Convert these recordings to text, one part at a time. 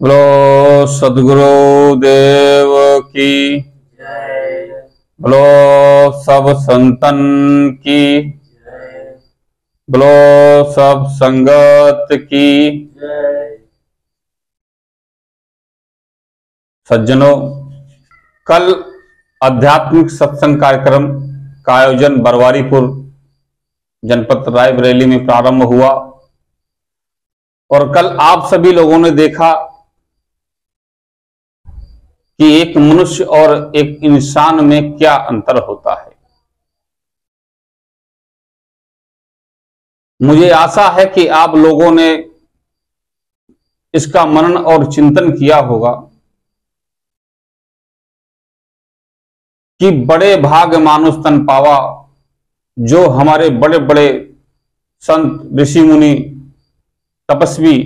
बोलो सदगुरु देव की जय। बोलो सब संतन की जय। बोलो सब संगत की जय। सज्जनों, कल आध्यात्मिक सत्संग कार्यक्रम का आयोजन बरवारीपुर जनपद रायबरेली में प्रारंभ हुआ और कल आप सभी लोगों ने देखा कि एक मनुष्य और एक इंसान में क्या अंतर होता है। मुझे आशा है कि आप लोगों ने इसका मनन और चिंतन किया होगा कि बड़े भाग मानुष तन पावा, जो हमारे बड़े बड़े संत ऋषि मुनि तपस्वी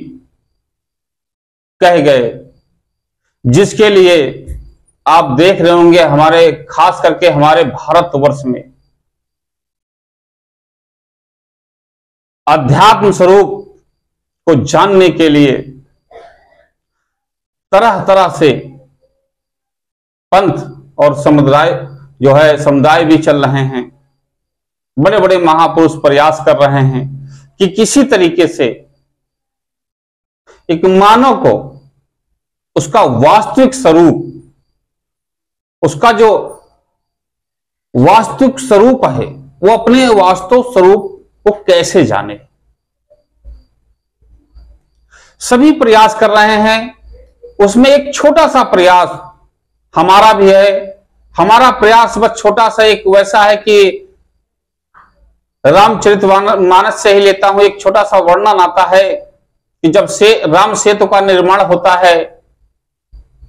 कह गए, जिसके लिए आप देख रहे होंगे हमारे खास करके हमारे भारतवर्ष में अध्यात्म स्वरूप को जानने के लिए तरह तरह से पंथ और समुदाय भी चल रहे हैं। बड़े बड़े महापुरुष प्रयास कर रहे हैं कि किसी तरीके से एक मानव को उसका वास्तविक स्वरूप, उसका जो वास्तविक स्वरूप है, वो अपने वास्तव स्वरूप को कैसे जाने। सभी प्रयास कर रहे हैं। उसमें एक छोटा सा प्रयास हमारा भी है। हमारा प्रयास बस छोटा सा एक वैसा है कि रामचरितमानस से ही लेता हूं। एक छोटा सा वर्णन आता है कि जब से राम सेतु का निर्माण होता है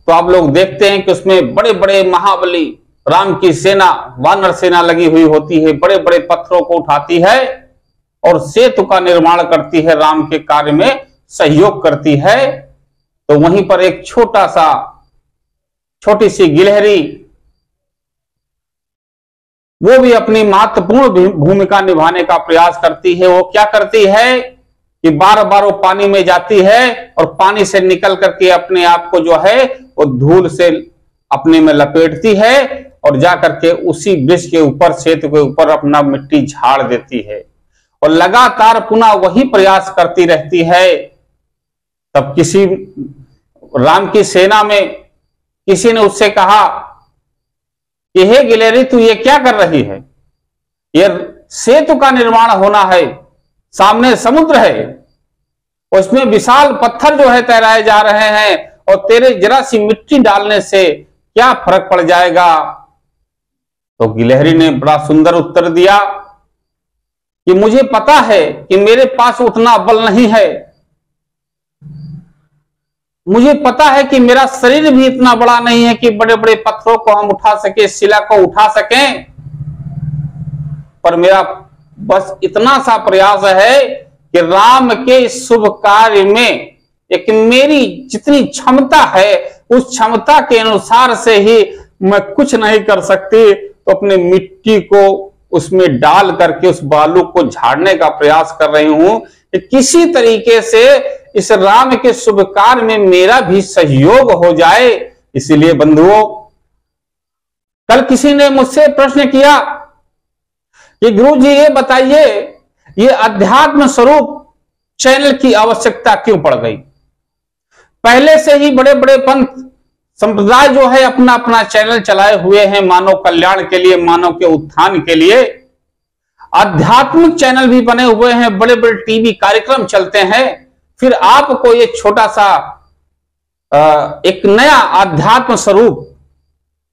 तो आप लोग देखते हैं कि उसमें बड़े बड़े महाबली राम की सेना, वानर सेना लगी हुई होती है, बड़े बड़े पत्थरों को उठाती है और सेतु का निर्माण करती है, राम के कार्य में सहयोग करती है। तो वहीं पर एक छोटी सी गिलहरी, वो भी अपनी महत्वपूर्ण भूमिका निभाने का प्रयास करती है। वो क्या करती है कि बार बार वो पानी में जाती है और पानी से निकल करके अपने आप को जो है वो धूल से अपने में लपेटती है और जाकर के उसी वृक्ष के ऊपर, सेतु के ऊपर अपना मिट्टी झाड़ देती है और लगातार पुनः वही प्रयास करती रहती है। तब किसी राम की सेना में किसी ने उससे कहा कि हे गिलहरी, तू ये क्या कर रही है? ये सेतु का निर्माण होना है, सामने समुद्र है, उसमें विशाल पत्थर जो है तैराए जा रहे हैं और तेरे जरा सी मिट्टी डालने से क्या फर्क पड़ जाएगा? तो गिलहरी ने बड़ा सुंदर उत्तर दिया कि मुझे पता है कि मेरे पास उतना बल नहीं है, मुझे पता है कि मेरा शरीर भी इतना बड़ा नहीं है कि बड़े बड़े पत्थरों को हम उठा सके, शिला को उठा सकें, पर मेरा बस इतना सा प्रयास है कि राम के शुभ कार्य में एक मेरी जितनी क्षमता है उस क्षमता के अनुसार से ही मैं कुछ नहीं कर सकती, तो अपने मिट्टी को उसमें डाल करके उस बालू को झाड़ने का प्रयास कर रही हूं कि किसी तरीके से इस राम के शुभ कार्य में मेरा भी सहयोग हो जाए। इसीलिए बंधुओं, कल किसी ने मुझसे प्रश्न किया कि गुरु जी ये बताइए, ये अध्यात्म स्वरूप चैनल की आवश्यकता क्यों पड़ गई? पहले से ही बड़े बड़े पंथ संप्रदाय जो है अपना अपना चैनल चलाए हुए हैं, मानव कल्याण के लिए, मानव के उत्थान के लिए। आध्यात्मिक चैनल भी बने हुए हैं, बड़े बड़े टीवी कार्यक्रम चलते हैं। फिर आपको ये छोटा सा एक नया आध्यात्म स्वरूप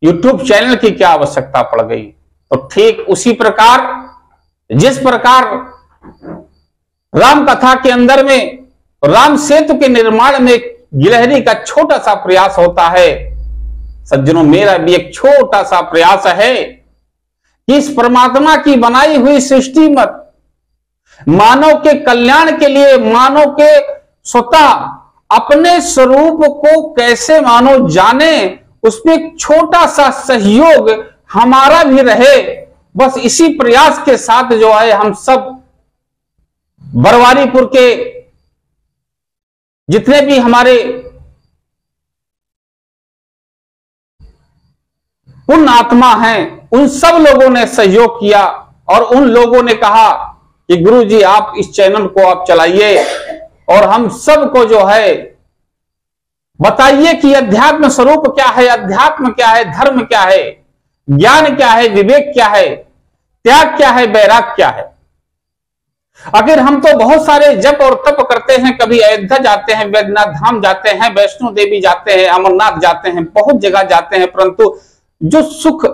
यूट्यूब चैनल की क्या आवश्यकता पड़ गई? तो ठीक उसी प्रकार, जिस प्रकार राम कथा के अंदर में राम सेतु के निर्माण में गिलहरी का छोटा सा प्रयास होता है, सज्जनों मेरा भी एक छोटा सा प्रयास है कि इस परमात्मा की बनाई हुई सृष्टि में मानव के कल्याण के लिए, मानव के स्वतः अपने स्वरूप को कैसे मानव जाने, उसमें एक छोटा सा सहयोग हमारा भी रहे। बस इसी प्रयास के साथ जो है हम सब बरवारीपुर के जितने भी हमारे पुण्य आत्मा हैं, उन सब लोगों ने सहयोग किया और उन लोगों ने कहा कि गुरु जी आप इस चैनल को आप चलाइए और हम सबको जो है बताइए कि अध्यात्म स्वरूप क्या है, अध्यात्म क्या है, धर्म क्या है, ज्ञान क्या है, विवेक क्या है, त्याग क्या है, वैराग क्या है। अगर हम तो बहुत सारे जप और तप करते हैं, कभी अयोध्या जाते हैं, वैद्यनाथ धाम जाते हैं, वैष्णो देवी जाते हैं, अमरनाथ जाते हैं, बहुत जगह जाते हैं, परंतु जो सुख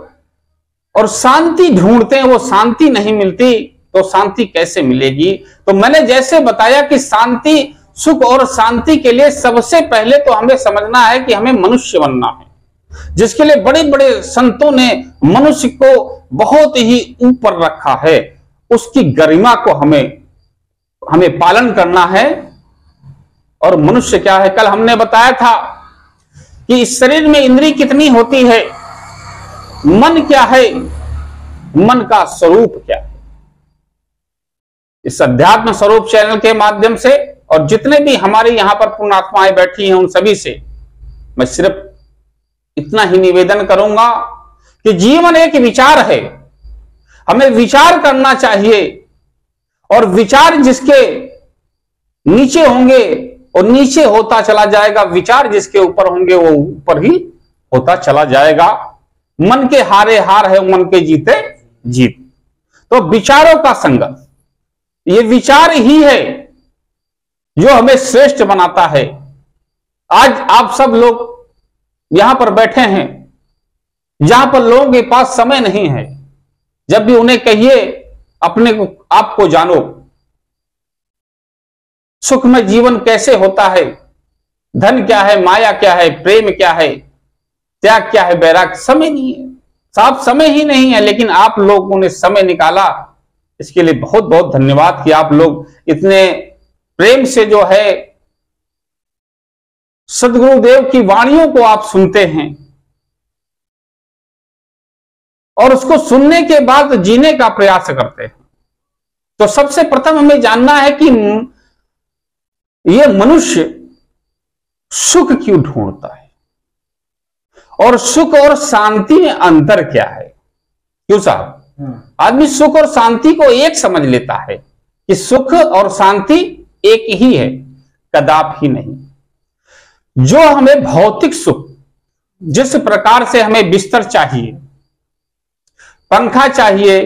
और शांति ढूंढते हैं वो शांति नहीं मिलती, तो शांति कैसे मिलेगी। तो मैंने जैसे बताया कि शांति, सुख और शांति के लिए सबसे पहले तो हमें समझना है कि हमें मनुष्य बनना है, जिसके लिए बड़े बड़े संतों ने मनुष्य को बहुत ही ऊपर रखा है। उसकी गरिमा को हमें पालन करना है। और मनुष्य क्या है, कल हमने बताया था कि इस शरीर में इंद्रिय कितनी होती है, मन क्या है, मन का स्वरूप क्या है। इस अध्यात्म स्वरूप चैनल के माध्यम से और जितने भी हमारे यहां पर पुण्यात्माएं बैठी हैं उन सभी से मैं सिर्फ इतना ही निवेदन करूंगा कि जीवन एक विचार है, हमें विचार करना चाहिए और विचार जिसके नीचे होंगे और नीचे होता चला जाएगा, विचार जिसके ऊपर होंगे वो ऊपर ही होता चला जाएगा। मन के हारे हार है, मन के जीते जीत। तो विचारों का संगम, ये विचार ही है जो हमें श्रेष्ठ बनाता है। आज आप सब लोग यहां पर बैठे हैं, जहां पर लोगों के पास समय नहीं है, जब भी उन्हें कहिए अपने को, आपको जानो, सुखमय जीवन कैसे होता है, धन क्या है, माया क्या है, प्रेम क्या है, त्याग क्या है, वैराग, समय नहीं है, साफ समय ही नहीं है। लेकिन आप लोगों ने समय निकाला, इसके लिए बहुत बहुत धन्यवाद कि आप लोग इतने प्रेम से जो है सदगुरुदेव की वाणियों को आप सुनते हैं और उसको सुनने के बाद जीने का प्रयास करते हैं। तो सबसे प्रथम हमें जानना है कि यह मनुष्य सुख क्यों ढूंढता है और सुख और शांति में अंतर क्या है। क्यों साहब, आदमी सुख और शांति को एक समझ लेता है कि सुख और शांति एक ही है, कदापि नहीं। जो हमें भौतिक सुख, जिस प्रकार से हमें बिस्तर चाहिए, पंखा चाहिए,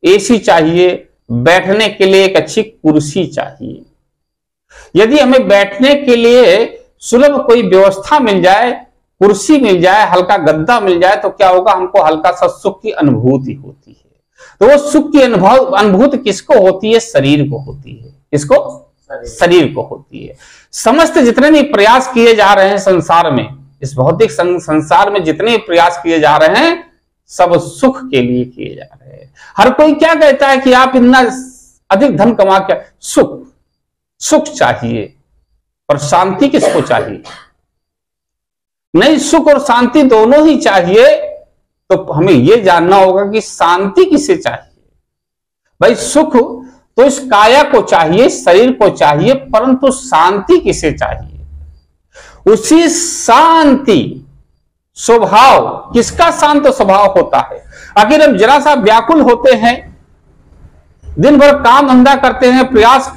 एसी चाहिए, बैठने के लिए एक अच्छी कुर्सी चाहिए, यदि हमें बैठने के लिए सुलभ कोई व्यवस्था मिल जाए, कुर्सी मिल जाए, हल्का गद्दा मिल जाए, तो क्या होगा, हमको हल्का सा सुख की अनुभूति होती है। तो वो सुख की अनुभूति किसको होती है, शरीर को होती है। किसको, शरीर को होती है। समस्त जितने भी प्रयास किए जा रहे हैं संसार में, इस भौतिक संसार में जितने प्रयास किए जा रहे हैं, सब सुख के लिए किए जा रहे हैं। हर कोई क्या कहता है कि आप इतना अधिक धन कमा के, सुख चाहिए, पर शांति किसको चाहिए? नहीं, सुख और शांति दोनों ही चाहिए। तो हमें यह जानना होगा कि शांति किसे चाहिए। भाई सुख तो इस काया को चाहिए, शरीर को चाहिए, परंतु शांति किसे चाहिए? उसी शांति स्वभाव, किसका शांत स्वभाव होता है? अगर हम जरा सा व्याकुल होते हैं, दिन भर काम धंधा करते हैं, प्रयास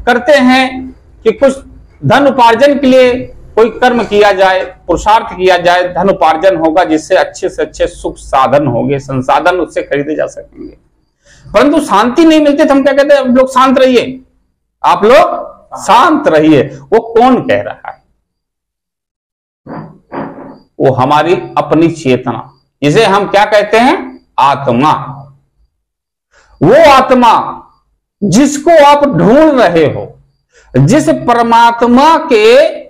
करते हैं कि कुछ धन उपार्जन के लिए कोई कर्म किया जाए, पुरुषार्थ किया जाए, धन उपार्जन होगा, जिससे अच्छे से अच्छे सुख साधन होंगे, संसाधन उससे खरीदे जा सकेंगे, परंतु शांति नहीं मिलती। तो हम क्या कहते हैं, आप लोग शांत रहिए, आप लोग शांत रहिए। वो कौन कह रहा है? वो हमारी अपनी चेतना, जिसे हम क्या कहते हैं, आत्मा। वो आत्मा जिसको आप ढूंढ रहे हो, जिस परमात्मा के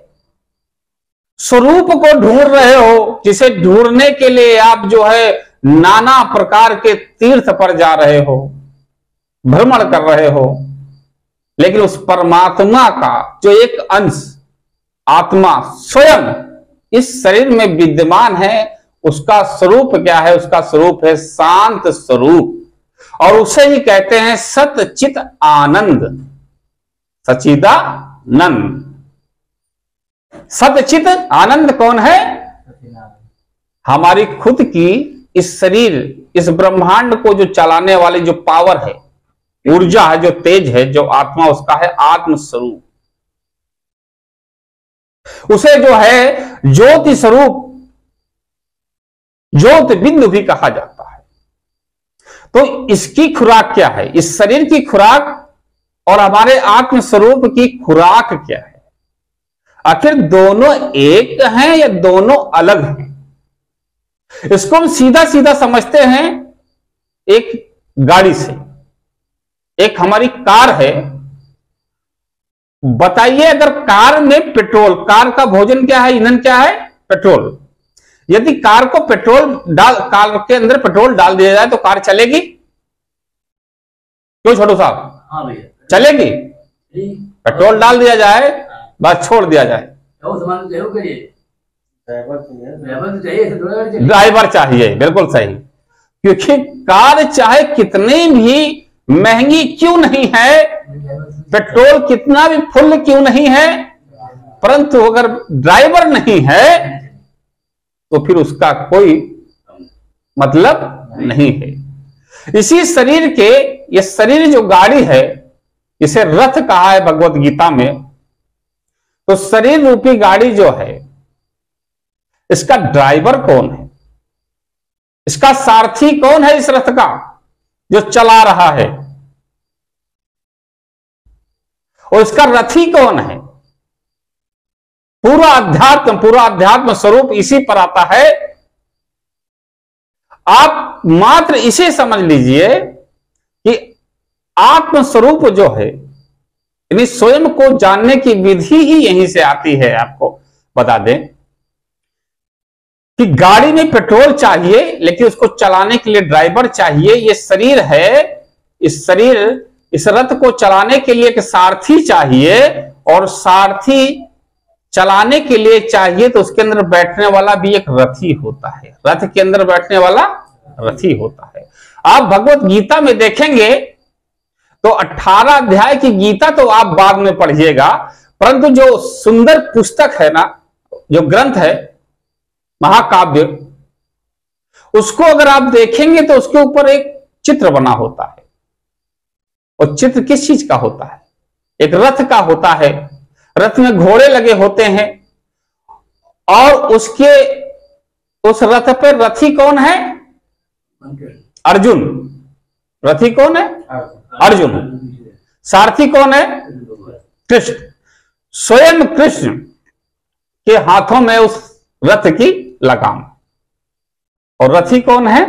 स्वरूप को ढूंढ रहे हो, जिसे ढूंढने के लिए आप जो है नाना प्रकार के तीर्थ पर जा रहे हो, भ्रमण कर रहे हो, लेकिन उस परमात्मा का जो एक अंश आत्मा स्वयं इस शरीर में विद्यमान है, उसका स्वरूप क्या है? उसका स्वरूप है शांत स्वरूप, और उसे ही कहते हैं सच्चित आनंद, सच्चिदानंद। सच्चित आनंद कौन है? हमारी खुद की इस शरीर, इस ब्रह्मांड को जो चलाने वाली जो पावर है, ऊर्जा है, जो तेज है, जो आत्मा, उसका है आत्म स्वरूप। उसे जो है ज्योति स्वरूप, ज्योति बिंदु भी कहा जाता है। तो इसकी खुराक क्या है? इस शरीर की खुराक और हमारे आत्म स्वरूप की खुराक क्या है? आखिर दोनों एक हैं या दोनों अलग हैं? इसको हम सीधा सीधा समझते हैं एक गाड़ी से। एक हमारी कार है, बताइए अगर कार में पेट्रोल, कार का भोजन क्या है, ईंधन क्या है? पेट्रोल। यदि कार को कार के अंदर पेट्रोल डाल दिया जाए तो कार चलेगी? क्यों छोटू साहब? हाँ भैया, चलेगी। पेट्रोल डाल दिया जाए, बस छोड़ दिया जाए। ड्राइवर चाहिए, बिल्कुल सही। क्योंकि कार चाहे कितनी भी महंगी क्यों नहीं है, पेट्रोल कितना भी फुल क्यों नहीं है, परंतु अगर ड्राइवर नहीं है तो फिर उसका कोई मतलब नहीं है। इसी शरीर के, ये शरीर जो गाड़ी है, इसे रथ कहा है भगवत गीता में। तो शरीर रूपी गाड़ी जो है, इसका ड्राइवर कौन है? इसका सारथी कौन है इस रथ का जो चला रहा है? और इसका रथी कौन है? पूरा अध्यात्म स्वरूप इसी पर आता है। आप मात्र इसे समझ लीजिए कि आत्म स्वरूप जो है, यानी स्वयं को जानने की विधि ही यहीं से आती है। आपको बता दें कि गाड़ी में पेट्रोल चाहिए, लेकिन उसको चलाने के लिए ड्राइवर चाहिए। ये शरीर है, इस शरीर, इस रथ को चलाने के लिए एक सारथी चाहिए, और सारथी चलाने के लिए चाहिए तो उसके अंदर बैठने वाला भी एक रथी होता है। रथ के अंदर बैठने वाला रथी होता है। आप भगवत गीता में देखेंगे तो 18 अध्याय की गीता तो आप बाद में पढ़िएगा, परंतु जो सुंदर पुस्तक है ना, जो ग्रंथ है महाकाव्य, उसको अगर आप देखेंगे तो उसके ऊपर एक चित्र बना होता है। और चित्र किस चीज का होता है? एक रथ का होता है। रथ में घोड़े लगे होते हैं, और उस रथ पर रथी कौन है? अर्जुन। रथी कौन है? अर्जुन। सारथी कौन है? कृष्ण। स्वयं कृष्ण के हाथों में उस रथ की लगाम। और रथी कौन है?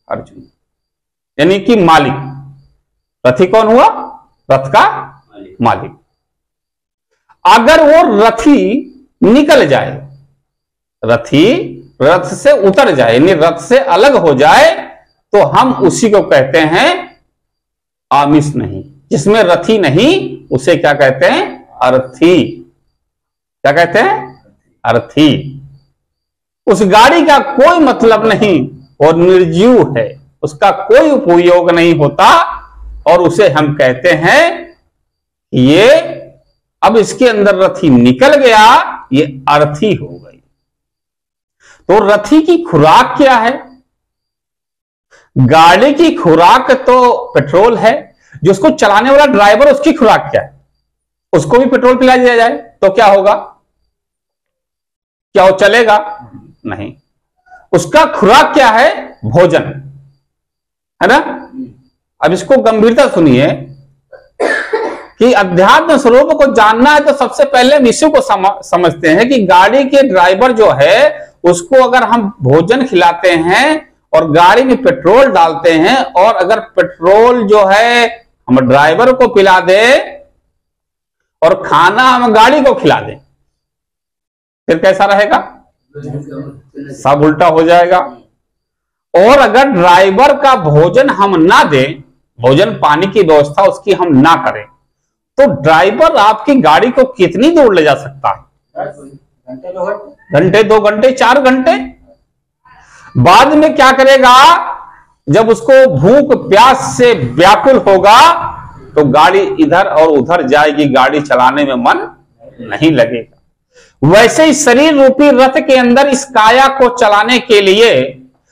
अर्जुन, यानी कि मालिक। रथी कौन हुआ? रथ का मालिक। अगर वो रथी निकल जाए, रथी रथ से उतर जाए, यानी रथ से अलग हो जाए, तो हम उसी को कहते हैं आमिष नहीं। जिसमें रथी नहीं, उसे क्या कहते हैं? अर्थी। क्या कहते हैं? अर्थी। उस गाड़ी का कोई मतलब नहीं, और निर्जीव है, उसका कोई उपयोग नहीं होता, और उसे हम कहते हैं ये अब इसके अंदर रथी निकल गया, ये अर्थी हो गई। तो रथी की खुराक क्या है? गाड़ी की खुराक तो पेट्रोल है। जो उसको चलाने वाला ड्राइवर, उसकी खुराक क्या है? उसको भी पेट्रोल पिला दिया जाए तो क्या होगा? क्या वो चलेगा? नहीं। उसका खुराक क्या है? भोजन, है ना। अब इसको गंभीरता सुनिए कि अध्यात्म स्वरूप को जानना है तो सबसे पहले हम इसी को समझते हैं कि गाड़ी के ड्राइवर जो है, उसको अगर हम भोजन खिलाते हैं और गाड़ी में पेट्रोल डालते हैं, और अगर पेट्रोल जो है हम ड्राइवर को पिला दे और खाना हम गाड़ी को खिला दें, फिर कैसा रहेगा? सब उल्टा हो जाएगा। और अगर ड्राइवर का भोजन हम ना दें, भोजन पानी की व्यवस्था उसकी हम ना करें, तो ड्राइवर आपकी गाड़ी को कितनी दूर ले जा सकता है? घंटे, 2 घंटे, 4 घंटे। बाद में क्या करेगा? जब उसको भूख प्यास से व्याकुल होगा तो गाड़ी इधर और उधर जाएगी, गाड़ी चलाने में मन नहीं लगेगा। वैसे ही शरीर रूपी रथ के अंदर इस काया को चलाने के लिए,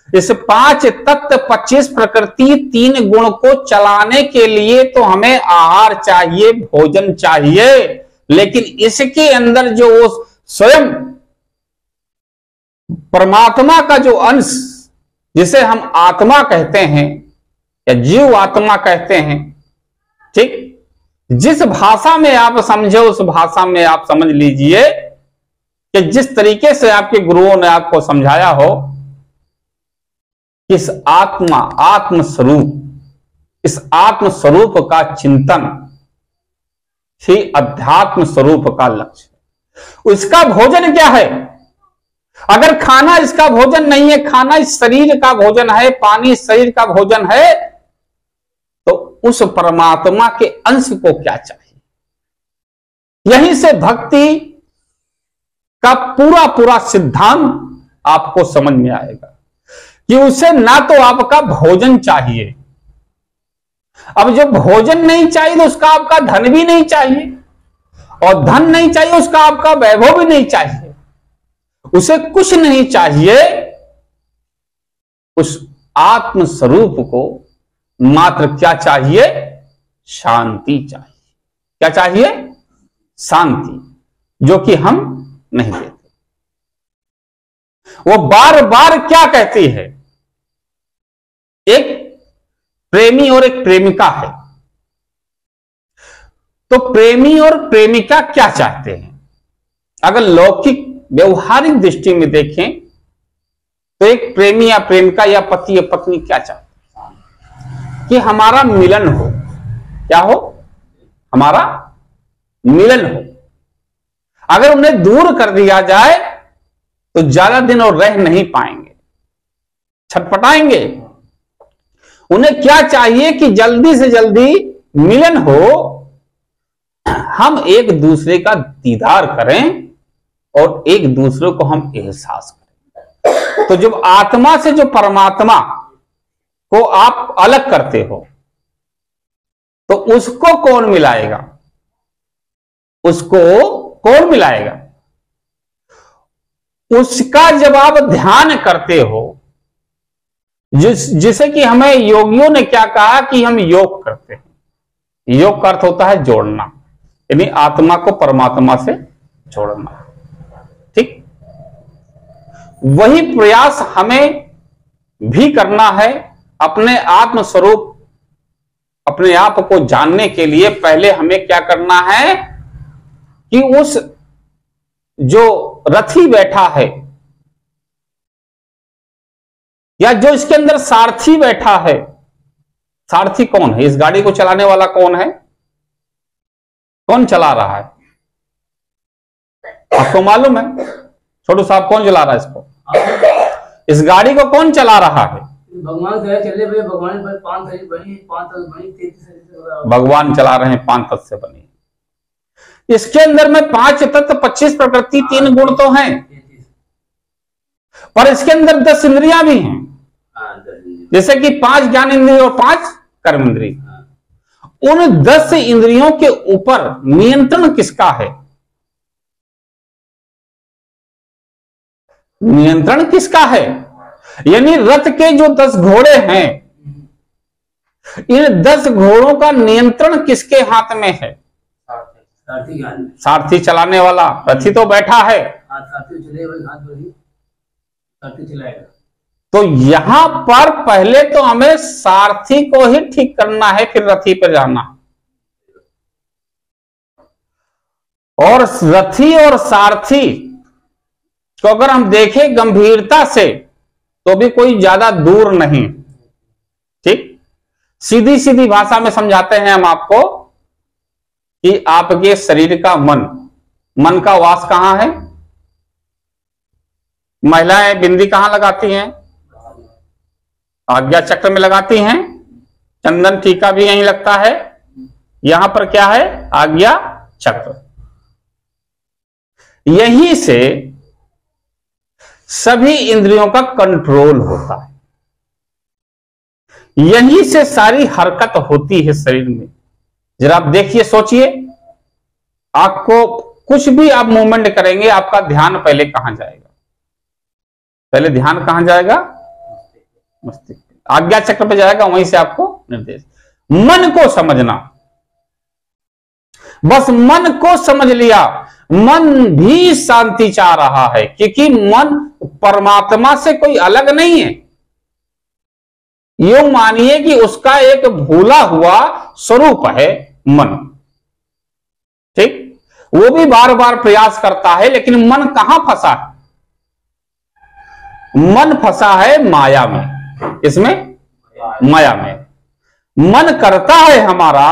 इस 5 तत्व 25 प्रकृति 3 गुण को चलाने के लिए तो हमें आहार चाहिए, भोजन चाहिए। लेकिन इसके अंदर जो वो स्वयं परमात्मा का जो अंश, जिसे हम आत्मा कहते हैं या जीव आत्मा कहते हैं, ठीक, जिस भाषा में आप समझे उस भाषा में आप समझ लीजिए कि जिस तरीके से आपके गुरुओं ने आपको समझाया हो, इस आत्म स्वरूप, इस आत्म स्वरूप का चिंतन ही अध्यात्म स्वरूप का लक्ष्य। उसका भोजन क्या है? अगर खाना इसका भोजन नहीं है, खाना इस शरीर का भोजन है, पानी शरीर का भोजन है, तो उस परमात्मा के अंश को क्या चाहिए? यहीं से भक्ति का पूरा पूरा सिद्धांत आपको समझ में आएगा कि उसे ना तो आपका भोजन चाहिए, अब जब भोजन नहीं चाहिए तो उसका आपका धन भी नहीं चाहिए, और धन नहीं चाहिए उसका आपका वैभव भी नहीं चाहिए, उसे कुछ नहीं चाहिए। उस आत्म स्वरूप को मात्र क्या चाहिए? शांति चाहिए। क्या चाहिए? शांति, जो कि हम नहीं देते। वो बार बार क्या कहती है? एक प्रेमी और एक प्रेमिका है, तो प्रेमी और प्रेमिका क्या चाहते हैं? अगर लौकिक व्यवहारिक दृष्टि में देखें तो एक प्रेमी या प्रेमिका या पति या पत्नी क्या चाहते हैं? कि हमारा मिलन हो। क्या हो? हमारा मिलन हो। अगर उन्हें दूर कर दिया जाए तो ज्यादा दिन और रह नहीं पाएंगे, छटपटाएंगे। उन्हें क्या चाहिए कि जल्दी से जल्दी मिलन हो, हम एक दूसरे का दीदार करें और एक दूसरे को हम एहसास करें। तो जब आत्मा से जो परमात्मा को आप अलग करते हो तो उसको कौन मिलाएगा? उसको कौन मिलाएगा? उसका जब आप ध्यान करते हो, जिसे कि हमें योगियों ने क्या कहा कि हम योग करते हैं। योग का अर्थ होता है जोड़ना, यानी आत्मा को परमात्मा से जोड़ना। ठीक, वही प्रयास हमें भी करना है। अपने आत्म स्वरूप, अपने आप को जानने के लिए पहले हमें क्या करना है कि उस जो रथी बैठा है या जो इसके अंदर सारथी बैठा है, सारथी कौन है? इस गाड़ी को चलाने वाला कौन है? कौन चला रहा है? आपको मालूम है? छोटू साहब, कौन चला रहा है इसको? इस गाड़ी को कौन चला रहा है? भगवान चले भाई, भगवान पर 5 शरीर बनी, 5 तत्व बनी, 33 शरीर भगवान चला रहे हैं, 5 तत्व से बनी। इसके अंदर में 5 तत्व 25 प्रकृति 3 गुण तो हैं, पर इसके अंदर 10 इंद्रियां भी हैं। जैसे कि 5 ज्ञान इंद्रिय और 5 कर्म इंद्रिय। उन 10 इंद्रियों के ऊपर नियंत्रण किसका है? नियंत्रण किसका है? यानी रथ के जो 10 घोड़े हैं, इन 10 घोड़ों का नियंत्रण किसके हाथ में है? सारथी चलाने वाला। रथी तो बैठा है, तो यहां पर पहले तो हमें सारथी को ही ठीक करना है, फिर रथी पर जाना। और रथी और सारथी तो अगर हम देखें गंभीरता से तो भी कोई ज्यादा दूर नहीं। ठीक, सीधी सीधी भाषा में समझाते हैं हम आपको कि आपके शरीर का मन का वास कहां है? महिलाएं बिंदी कहां लगाती हैं? आज्ञा चक्र में लगाती हैं। चंदन टीका भी यहीं लगता है। यहां पर क्या है? आज्ञा चक्र। यहीं से सभी इंद्रियों का कंट्रोल होता है, यहीं से सारी हरकत होती है शरीर में। जरा आप देखिए, सोचिए, आंख को कुछ भी आप मूवमेंट करेंगे, आपका ध्यान पहले कहां जाएगा? पहले ध्यान कहां जाएगा? मस्तिष्क, आज्ञा चक्र पे जाएगा, वहीं से आपको निर्देश। मन को समझना, बस मन को समझ लिया, मन भी शांति चाह रहा है, क्योंकि मन परमात्मा से कोई अलग नहीं है। यूं मानिए कि उसका एक भूला हुआ स्वरूप है मन। ठीक, वो भी बार बार प्रयास करता है, लेकिन मन कहां फंसा है? मन फंसा है माया में। इसमें माया में मन करता है हमारा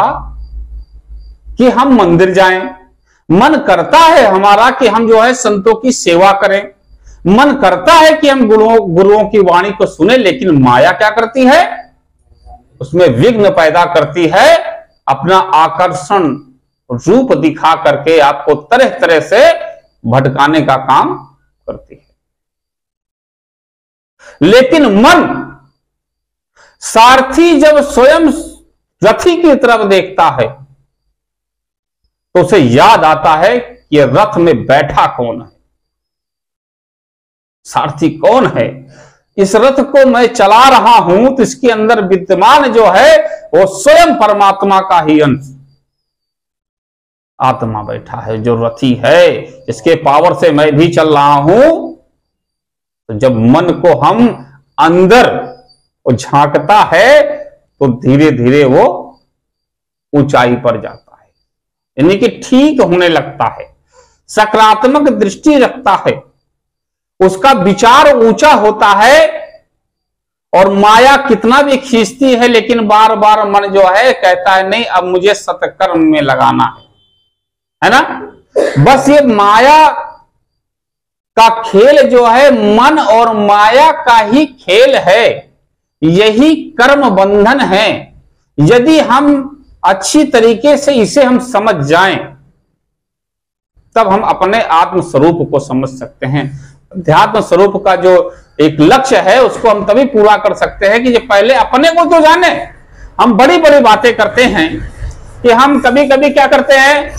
कि हम मंदिर जाएं, मन करता है हमारा कि हम जो है संतों की सेवा करें, मन करता है कि हम गुरुओं की वाणी को सुने, लेकिन माया क्या करती है? उसमें विघ्न पैदा करती है, अपना आकर्षण रूप दिखा करके आपको तरह तरह से भटकाने का काम करती है। लेकिन मन सारथी जब स्वयं रथी की तरफ देखता है तो उसे याद आता है कि रथ में बैठा कौन है, सारथी कौन है, इस रथ को मैं चला रहा हूं तो इसके अंदर विद्यमान जो है वो स्वयं परमात्मा का ही अंश आत्मा बैठा है, जो रथी है, इसके पावर से मैं भी चल रहा हूं। तो जब मन को हम अंदर वो झांकता है तो धीरे धीरे वो ऊंचाई पर जाता है, यानी कि ठीक होने लगता है, सकारात्मक दृष्टि रखता है, उसका विचार ऊंचा होता है। और माया कितना भी खींचती है, लेकिन बार बार मन जो है कहता है नहीं, अब मुझे सत्कर्म में लगाना है ना। बस ये माया का खेल जो है मन और माया का ही खेल है, यही कर्म बंधन है। यदि हम अच्छी तरीके से इसे हम समझ जाएं तब हम अपने आत्म स्वरूप को समझ सकते हैं। अध्यात्म स्वरूप का जो एक लक्ष्य है उसको हम तभी पूरा कर सकते हैं कि जो पहले अपने को तो जाने। हम बड़ी बड़ी बातें करते हैं कि हम कभी कभी क्या करते हैं,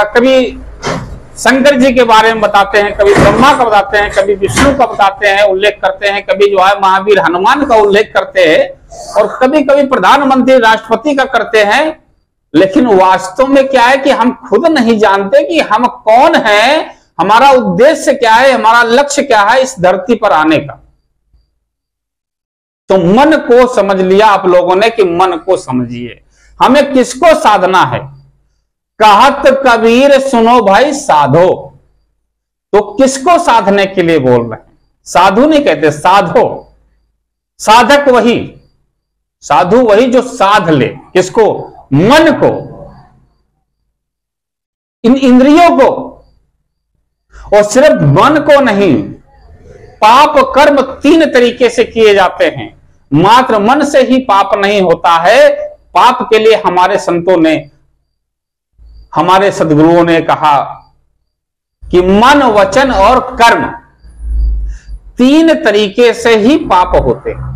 कभी शंकर जी के बारे में बताते हैं, कभी ब्रह्मा का बताते हैं, कभी विष्णु का बताते हैं, उल्लेख करते हैं, कभी जो है महावीर हनुमान का उल्लेख करते हैं, और कभी कभी प्रधानमंत्री राष्ट्रपति का करते हैं। लेकिन वास्तव में क्या है कि हम खुद नहीं जानते कि हम कौन हैं, हमारा उद्देश्य क्या है, हमारा लक्ष्य क्या है इस धरती पर आने का। तो मन को समझ लिया आप लोगों ने कि मन को समझिए, हमें किसको साधना है। कहत कबीर सुनो भाई साधो, तो किसको साधने के लिए बोल रहे हैं? साधु नहीं कहते, साधो। साधक वही, साधु वही जो साध ले, किसको? मन को, इन इंद्रियों को। और सिर्फ मन को नहीं, पाप कर्म तीन तरीके से किए जाते हैं, मात्र मन से ही पाप नहीं होता है। पाप के लिए हमारे संतों ने, हमारे सदगुरुओं ने कहा कि मन वचन और कर्म तीन तरीके से ही पाप होते हैं।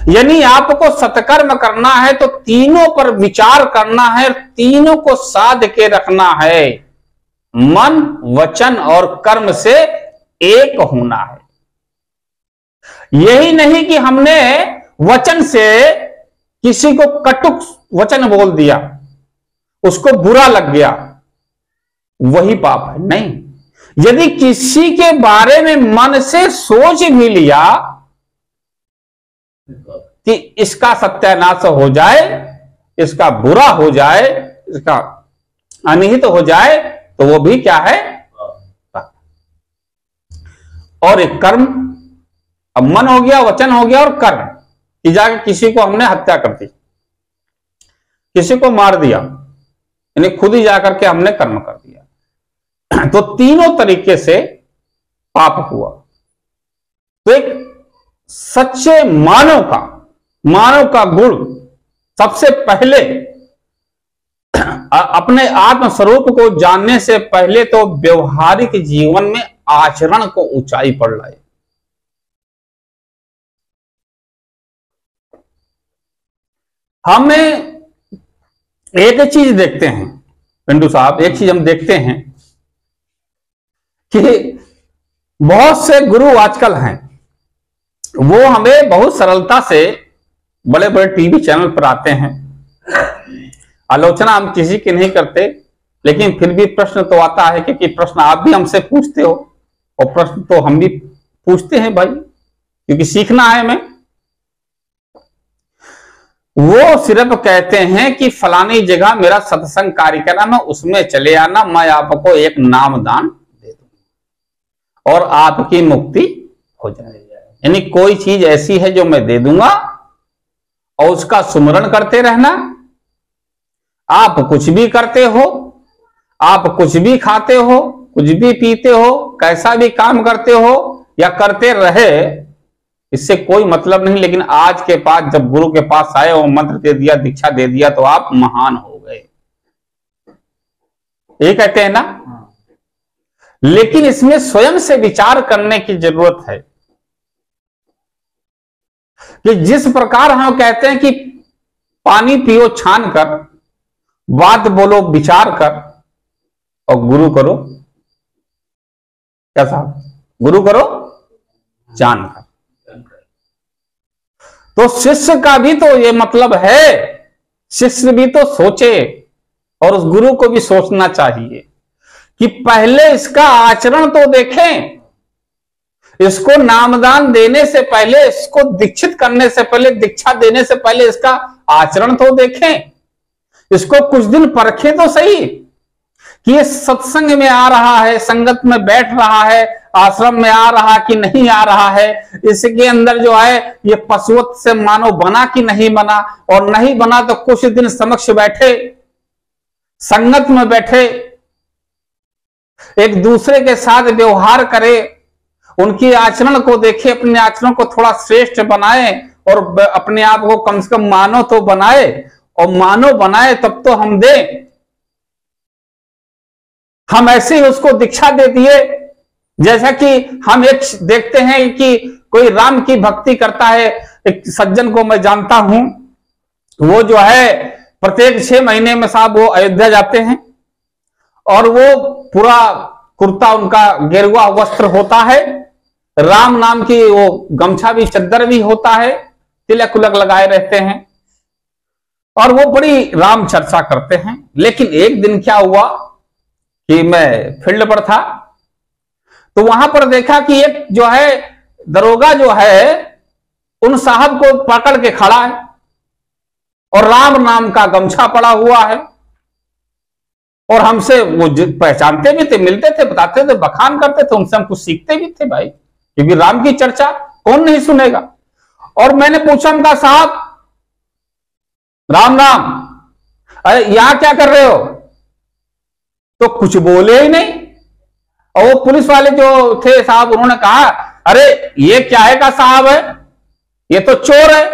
यानी आपको सत्कर्म करना है तो तीनों पर विचार करना है, तीनों को साध के रखना है। मन वचन और कर्म से एक होना है। यही नहीं कि हमने वचन से किसी को कटुक वचन बोल दिया, उसको बुरा लग गया, वही पाप है। नहीं, यदि किसी के बारे में मन से सोच भी लिया कि इसका सत्यानाश हो जाए, इसका बुरा हो जाए, इसका अनिहित हो जाए, तो वो भी क्या है? और एक कर्म, अब मन हो गया, वचन हो गया और कर्म कि जाके किसी को हमने हत्या कर दी, किसी को मार दिया, यानी खुद ही जाकर के हमने कर्म कर दिया। तो तीनों तरीके से पाप हुआ। तो एक सच्चे मानव का गुण सबसे पहले अपने आत्म स्वरूप को जानने से पहले तो व्यवहारिक जीवन में आचरण को ऊंचाई पर लाए। हमें एक चीज देखते हैं, पिंटू साहब, एक चीज हम देखते हैं कि बहुत से गुरु आजकल हैं, वो हमें बहुत सरलता से बड़े बड़े टीवी चैनल पर आते हैं, आलोचना हम किसी की नहीं करते, लेकिन फिर भी प्रश्न तो आता है कि प्रश्न आप भी हमसे पूछते हो और प्रश्न तो हम भी पूछते हैं भाई, क्योंकि सीखना है हमें। वो सिर्फ कहते हैं कि फलानी जगह मेरा सत्संग कार्यक्रम है, उसमें चले आना, मैं आपको एक नामदान दे दूंगा और आपकी मुक्ति हो जाएगी। यानी कोई चीज ऐसी है जो मैं दे दूंगा और उसका सुमरण करते रहना। आप कुछ भी करते हो, आप कुछ भी खाते हो, कुछ भी पीते हो, कैसा भी काम करते हो या करते रहे, इससे कोई मतलब नहीं। लेकिन आज के पास जब गुरु के पास आए और मंत्र दे दिया, दीक्षा दे दिया, तो आप महान हो गए, ये कहते हैं ना। लेकिन इसमें स्वयं से विचार करने की जरूरत है कि जिस प्रकार हम कहते हैं कि पानी पियो छान कर, बात बोलो विचार कर और गुरु करो क्या साहब, गुरु करो जान कर। तो शिष्य का भी तो ये मतलब है, शिष्य भी तो सोचे और उस गुरु को भी सोचना चाहिए कि पहले इसका आचरण तो देखें, इसको नामदान देने से पहले, इसको दीक्षित करने से पहले, दीक्षा देने से पहले इसका आचरण तो देखें, इसको कुछ दिन परखें तो सही कि ये सत्संग में आ रहा है, संगत में बैठ रहा है, आश्रम में आ रहा कि नहीं आ रहा है, इसके अंदर जो है ये पशुवत से मानव बना कि नहीं बना, और नहीं बना तो कुछ दिन समक्ष बैठे, संगत में बैठे, एक दूसरे के साथ व्यवहार करे, उनकी आचरण को देखे, अपने आचरण को थोड़ा श्रेष्ठ बनाए और अपने आप को कम से कम मानव तो बनाए, और मानव बनाए तब तो हम दें। हम ऐसे ही उसको दीक्षा दे दिए, जैसा कि हम एक देखते हैं कि कोई राम की भक्ति करता है। एक सज्जन को मैं जानता हूं, वो जो है प्रत्येक 6 महीने में साहब वो अयोध्या जाते हैं और वो पूरा कुर्ता उनका गेरुआ वस्त्र होता है, राम नाम की वो गमछा भी चद्दर भी होता है, तिलक उलक लगाए रहते हैं और वो बड़ी राम चर्चा करते हैं। लेकिन एक दिन क्या हुआ कि मैं फील्ड पर था तो वहां पर देखा कि एक जो है दरोगा जो है उन साहब को पकड़ के खड़ा है और राम नाम का गमछा पड़ा हुआ है, और हमसे वो पहचानते भी थे, मिलते थे, बताते थे, बखान करते थे, उनसे हम कुछ सीखते भी थे भाई, क्योंकि राम की चर्चा कौन नहीं सुनेगा। और मैंने पूछा उनका, साहब राम राम, अरे यहां क्या कर रहे हो? तो कुछ बोले ही नहीं। और वो पुलिस वाले जो थे साहब, उन्होंने कहा, अरे ये क्या है का साहब है, ये तो चोर है,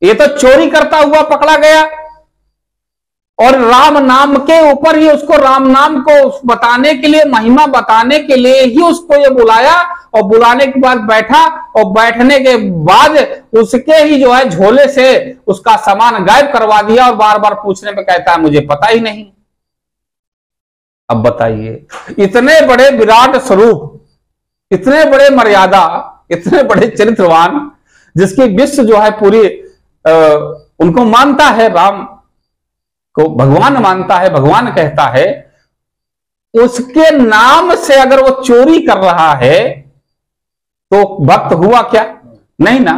ये तो चोरी करता हुआ पकड़ा गया, और राम नाम के ऊपर ही उसको, राम नाम को बताने के लिए, महिमा बताने के लिए ही उसको ये बुलाया, और बुलाने के बाद बैठा, और बैठने के बाद उसके ही जो है झोले से उसका सामान गायब करवा दिया, और बार बार पूछने पे कहता है मुझे पता ही नहीं। अब बताइए, इतने बड़े विराट स्वरूप, इतने बड़े मर्यादा, इतने बड़े चरित्रवान, जिसकी विश्व जो है पूरी उनको मानता है, राम को भगवान मानता है, भगवान कहता है, उसके नाम से अगर वो चोरी कर रहा है तो भक्त हुआ क्या? नहीं ना।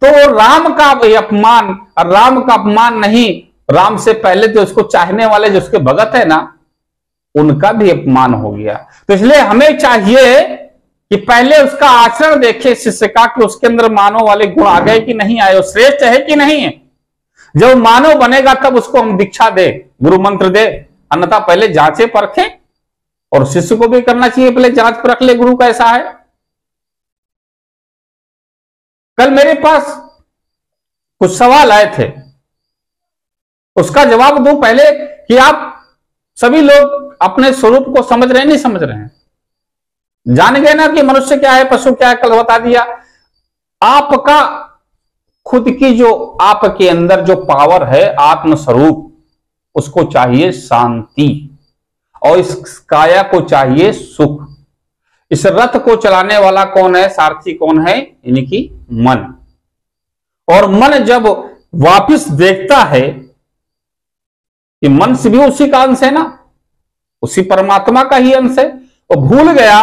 तो राम का अपमान, और राम का अपमान नहीं, राम से पहले तो उसको चाहने वाले जो उसके भगत है ना, उनका भी अपमान हो गया। तो इसलिए हमें चाहिए कि पहले उसका आचरण देखे शिष्य का, कि उसके अंदर मानव वाले गुण आ गए कि नहीं आए, श्रेष्ठ है कि नहीं है। जब मानव बनेगा तब उसको हम दीक्षा दे, गुरु मंत्र दे, अन्यथा पहले जांचे परखे, और शिष्य को भी करना चाहिए, पहले जांच परख ले गुरु कैसा है। कल मेरे पास कुछ सवाल आए थे, उसका जवाब दूं पहले कि आप सभी लोग अपने स्वरूप को समझ रहे हैं, नहीं समझ रहे हैं? जान गए ना कि मनुष्य क्या है, पशु क्या है, कल बता दिया। आपका खुद की जो आपके अंदर जो पावर है, आत्म स्वरूप, उसको चाहिए शांति, और इस काया को चाहिए सुख। इस रथ को चलाने वाला कौन है, सारथी कौन है, यानी कि मन। और मन जब वापिस देखता है कि मन से भी उसी का अंश है ना, उसी परमात्मा का ही अंश है, वो भूल गया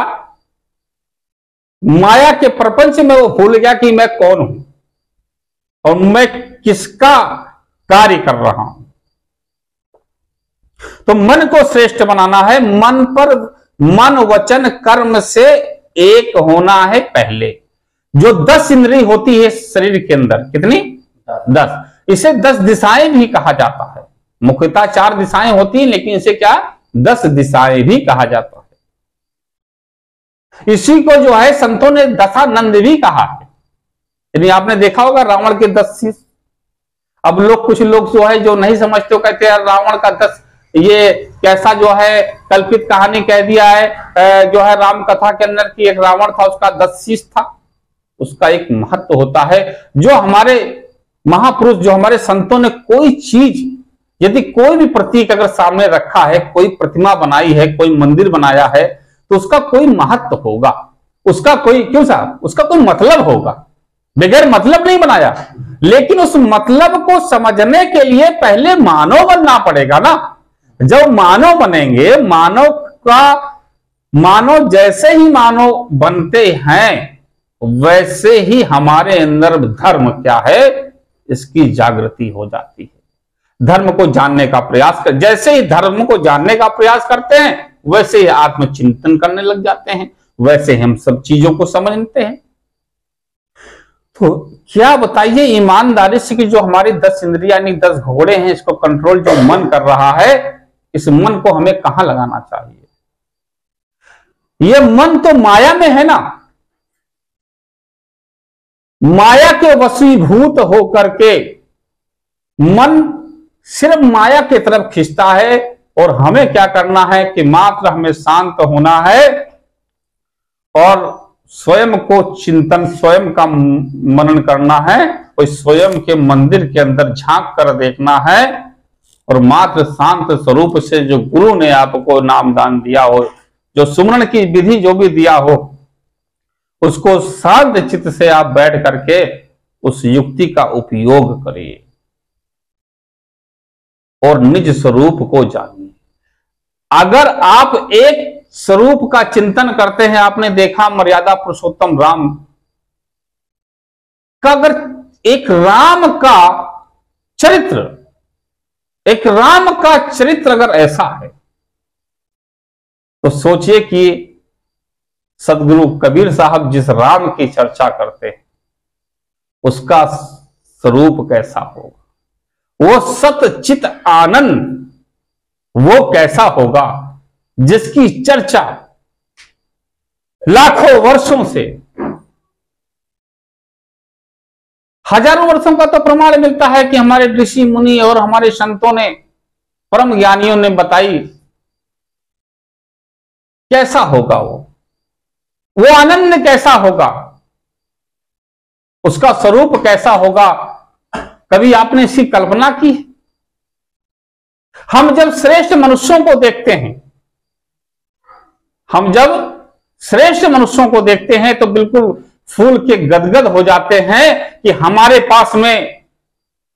माया के प्रपंच में, वो भूल गया कि मैं कौन हूं और मैं किसका कार्य कर रहा हूं। तो मन को श्रेष्ठ बनाना है, मन वचन कर्म से एक होना है पहले। जो 10 इंद्रिय होती है शरीर के अंदर, कितनी, 10, इसे 10 दिशाएं भी कहा जाता है। मुख्यतः 4 दिशाएं होती हैं, लेकिन इसे क्या 10 दिशाएं भी कहा जाता है। इसी को जो है संतों ने दशानंद भी कहा है। यानी आपने देखा होगा रावण के 10 शीश। अब कुछ लोग जो है जो नहीं समझते, कहते हैं रावण का 10 ये कैसा जो है कल्पित कहानी कह दिया है। जो है राम कथा के अंदर की एक रावण था, उसका 10 शीश था। उसका एक महत्व होता है। जो हमारे महापुरुष, जो हमारे संतों ने कोई चीज, यदि कोई भी प्रतीक अगर सामने रखा है, कोई प्रतिमा बनाई है, कोई मंदिर बनाया है, तो उसका कोई महत्व होगा, उसका कोई, क्यों साहब, उसका कोई मतलब होगा। बगैर मतलब नहीं बनाया, लेकिन उस मतलब को समझने के लिए पहले मानव बनना पड़ेगा ना। जब मानव बनेंगे, मानव जैसे ही मानव बनते हैं, वैसे ही हमारे अंदर धर्म क्या है, इसकी जागृति हो जाती है। धर्म को जानने का प्रयास कर, जैसे ही धर्म को जानने का प्रयास करते हैं, वैसे ही आत्मचिंतन करने लग जाते हैं, वैसे हम सब चीजों को समझते हैं। तो क्या बताइए, ईमानदारी से कि जो हमारी 10 इंद्रियां यानी 10 घोड़े हैं, इसको कंट्रोल जो मन कर रहा है, इस मन को हमें कहां लगाना चाहिए। ये मन तो माया में है ना, माया के वशीभूत होकर के मन सिर्फ माया की तरफ खींचता है। और हमें क्या करना है कि मात्र हमें शांत होना है और स्वयं को चिंतन, स्वयं का मनन करना है, और स्वयं के मंदिर के अंदर झांक कर देखना है। और मात्र शांत स्वरूप से जो गुरु ने आपको नामदान दिया हो, जो सुमरण की विधि जो भी दिया हो, उसको शांत चित्त से आप बैठ करके उस युक्ति का उपयोग करिए और निज स्वरूप को जानिए। अगर आप एक स्वरूप का चिंतन करते हैं, आपने देखा मर्यादा पुरुषोत्तम राम का, अगर एक राम का चरित्र, एक राम का चरित्र अगर ऐसा है, तो सोचिए कि सदगुरु कबीर साहब जिस राम की चर्चा करते हैं, उसका स्वरूप कैसा होगा, वो सतचित आनंद वो कैसा होगा, जिसकी चर्चा लाखों वर्षों से, हजारों वर्षों का तो प्रमाण मिलता है कि हमारे ऋषि मुनि और हमारे संतों ने, परम ज्ञानियों ने बताई कैसा होगा वो आनंद कैसा होगा, उसका स्वरूप कैसा होगा। कभी आपने इसकी कल्पना की? हम जब श्रेष्ठ मनुष्यों को देखते हैं, हम जब श्रेष्ठ मनुष्यों को देखते हैं, तो बिल्कुल फूल के गदगद हो जाते हैं कि हमारे पास में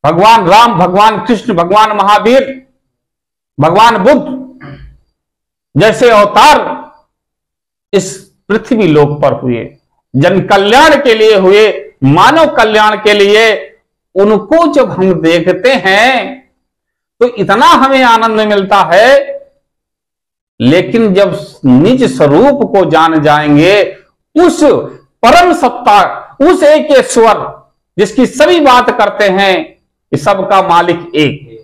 भगवान राम, भगवान कृष्ण, भगवान महावीर, भगवान बुद्ध जैसे अवतार इस पृथ्वी लोक पर हुए, जन कल्याण के लिए हुए, मानव कल्याण के लिए। उनको जब हम देखते हैं तो इतना हमें आनंद मिलता है, लेकिन जब निज स्वरूप को जान जाएंगे, उस परम सत्ता, उस एक ईश्वर जिसकी सभी बात करते हैं कि सबका मालिक एक है,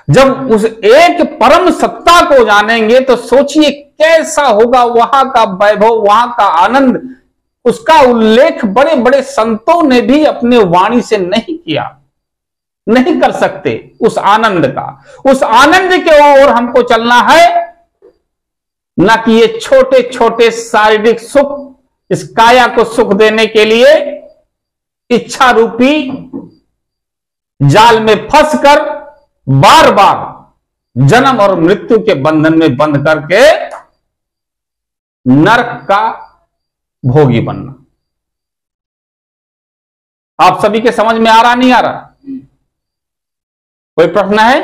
जब उस एक परम सत्ता को जानेंगे, तो सोचिए कैसा होगा वहां का वैभव, वहां का आनंद। उसका उल्लेख बड़े बड़े संतों ने भी अपने वाणी से नहीं किया, नहीं कर सकते उस आनंद का। उस आनंद के ओर हमको चलना है, न कि ये छोटे छोटे शारीरिक सुख, इस काया को सुख देने के लिए इच्छा रूपी जाल में फंसकर बार बार जन्म और मृत्यु के बंधन में बंध करके नरक का भोगी बनना। आप सभी के समझ में आ रहा नहीं आ रहा? कोई प्रश्न है?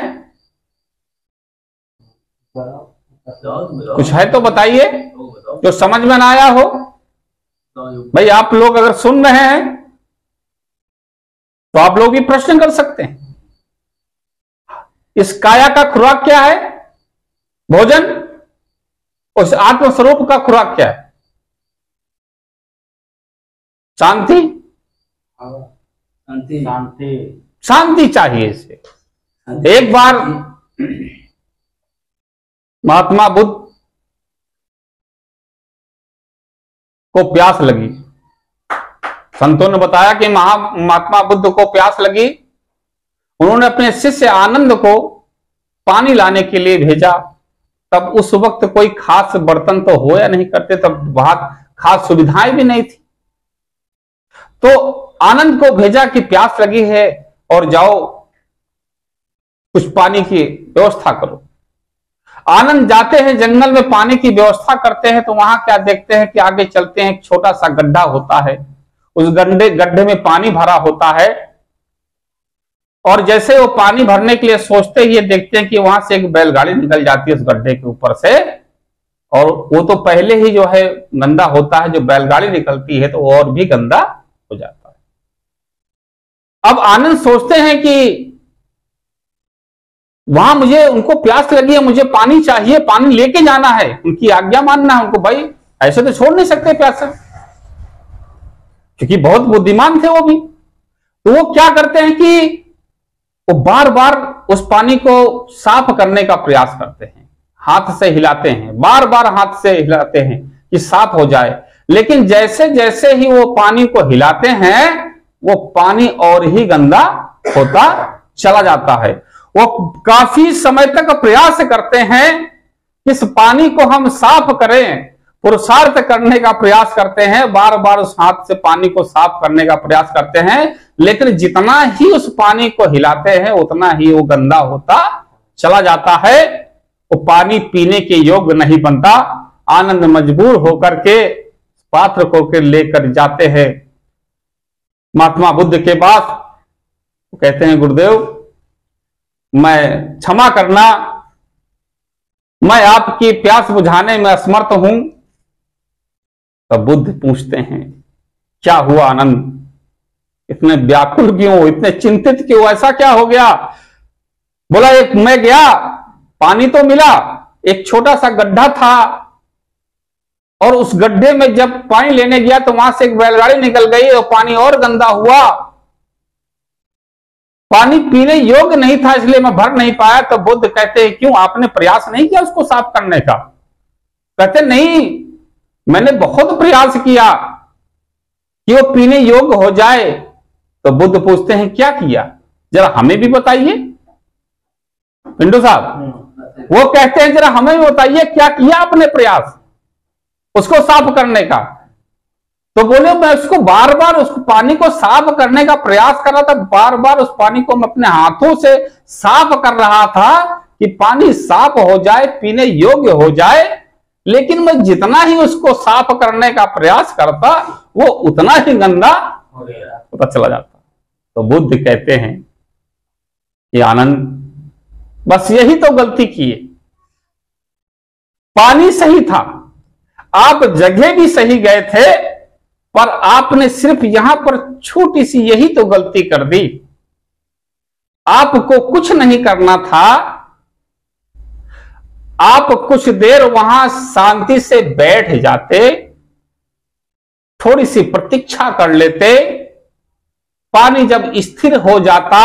कुछ है तो बताइए, जो समझ में ना आया हो। भाई आप लोग अगर सुन रहे हैं तो आप लोग भी प्रश्न कर सकते हैं। इस काया का खुराक क्या है? भोजन। उस आत्मस्वरूप का खुराक क्या है? शांति। शांति शांति चाहिए इसे। एक बार महात्मा बुद्ध को प्यास लगी। संतों ने बताया कि महात्मा बुद्ध को प्यास लगी। उन्होंने अपने शिष्य आनंद को पानी लाने के लिए भेजा। तब उस वक्त कोई खास बर्तन तो हो या नहीं करते, तब बहुत खास सुविधाएं भी नहीं थी। तो आनंद को भेजा कि प्यास लगी है और जाओ कुछ पानी की व्यवस्था करो। आनंद जाते हैं, जंगल में पानी की व्यवस्था करते हैं। तो वहां क्या देखते हैं कि आगे चलते हैं, एक छोटा सा गड्ढा होता है। उस गड्ढे में पानी भरा होता है। और जैसे वो पानी भरने के लिए सोचते ही ये देखते हैं कि वहां से एक बैलगाड़ी निकल जाती है उस गड्ढे के ऊपर से। और वो तो पहले ही जो है गंदा होता है, जो बैलगाड़ी निकलती है तो वो और भी गंदा हो जाता है। अब आनंद सोचते हैं कि वहां उनको प्यास लगी है, मुझे पानी चाहिए, पानी लेके जाना है, उनकी आज्ञा मानना है उनको। भाई ऐसे तो छोड़ नहीं सकते प्यासा, क्योंकि बहुत बुद्धिमान थे वो भी। तो वो क्या करते हैं कि वो बार बार उस पानी को साफ करने का प्रयास करते हैं, हाथ से हिलाते हैं, बार बार हाथ से हिलाते हैं कि साफ हो जाए। लेकिन जैसे जैसे ही वो पानी को हिलाते हैं वो पानी और ही गंदा होता चला जाता है। वो काफी समय तक प्रयास करते हैं कि इस पानी को हम साफ करें, पुरुषार्थ करने का प्रयास करते हैं, बार बार उस हाथ से पानी को साफ करने का प्रयास करते हैं। लेकिन जितना ही उस पानी को हिलाते हैं उतना ही वो गंदा होता चला जाता है। वो पानी पीने के योग्य नहीं बनता। आनंद मजबूर होकर के पात्र को लेकर जाते हैं महात्मा बुद्ध के पास। वो कहते हैं गुरुदेव मैं क्षमा करना, मैं आपकी प्यास बुझाने में असमर्थ हूं। तब बुद्ध पूछते हैं क्या हुआ आनंद, इतने व्याकुल क्यों, इतने चिंतित क्यों, ऐसा क्या हो गया? बोला एक मैं गया, पानी तो मिला, एक छोटा सा गड्ढा था और उस गड्ढे में जब पानी लेने गया तो वहां से एक बैलगाड़ी निकल गई और पानी और गंदा हुआ। पानी पीने योग्य नहीं था इसलिए मैं भर नहीं पाया। तो बुद्ध कहते हैं क्यों, आपने प्रयास नहीं किया उसको साफ करने का? कहते नहीं, मैंने बहुत प्रयास किया कि वो पीने योग्य हो जाए। तो बुद्ध पूछते हैं क्या किया, जरा हमें भी बताइए पिंडू साहब। वो कहते हैं जरा हमें भी बताइए क्या किया आपने प्रयास उसको साफ करने का? तो बोले मैं उसको बार बार उस पानी को साफ करने का प्रयास कर रहा था, बार बार उस पानी को मैं अपने हाथों से साफ कर रहा था कि पानी साफ हो जाए, पीने योग्य हो जाए। लेकिन मैं जितना ही उसको साफ करने का प्रयास करता वो उतना ही गंदा होता चला जाता। तो बुद्ध कहते हैं कि आनंद बस यही तो गलती की है। पानी सही था, आप जगह भी सही गए थे, पर आपने सिर्फ यहां पर छोटी सी यही तो गलती कर दी। आपको कुछ नहीं करना था, आप कुछ देर वहां शांति से बैठ जाते, थोड़ी सी प्रतीक्षा कर लेते। पानी जब स्थिर हो जाता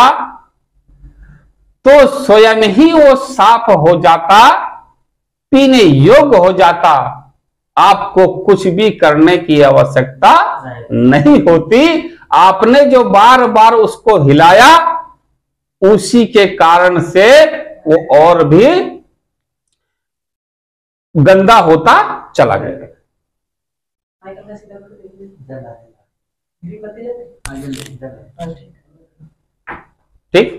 तो स्वयं ही वो साफ हो जाता, पीने योग्य हो जाता। आपको कुछ भी करने की आवश्यकता नहीं होती। आपने जो बार बार उसको हिलाया उसी के कारण से वो और भी गंदा होता चला गया। ठीक,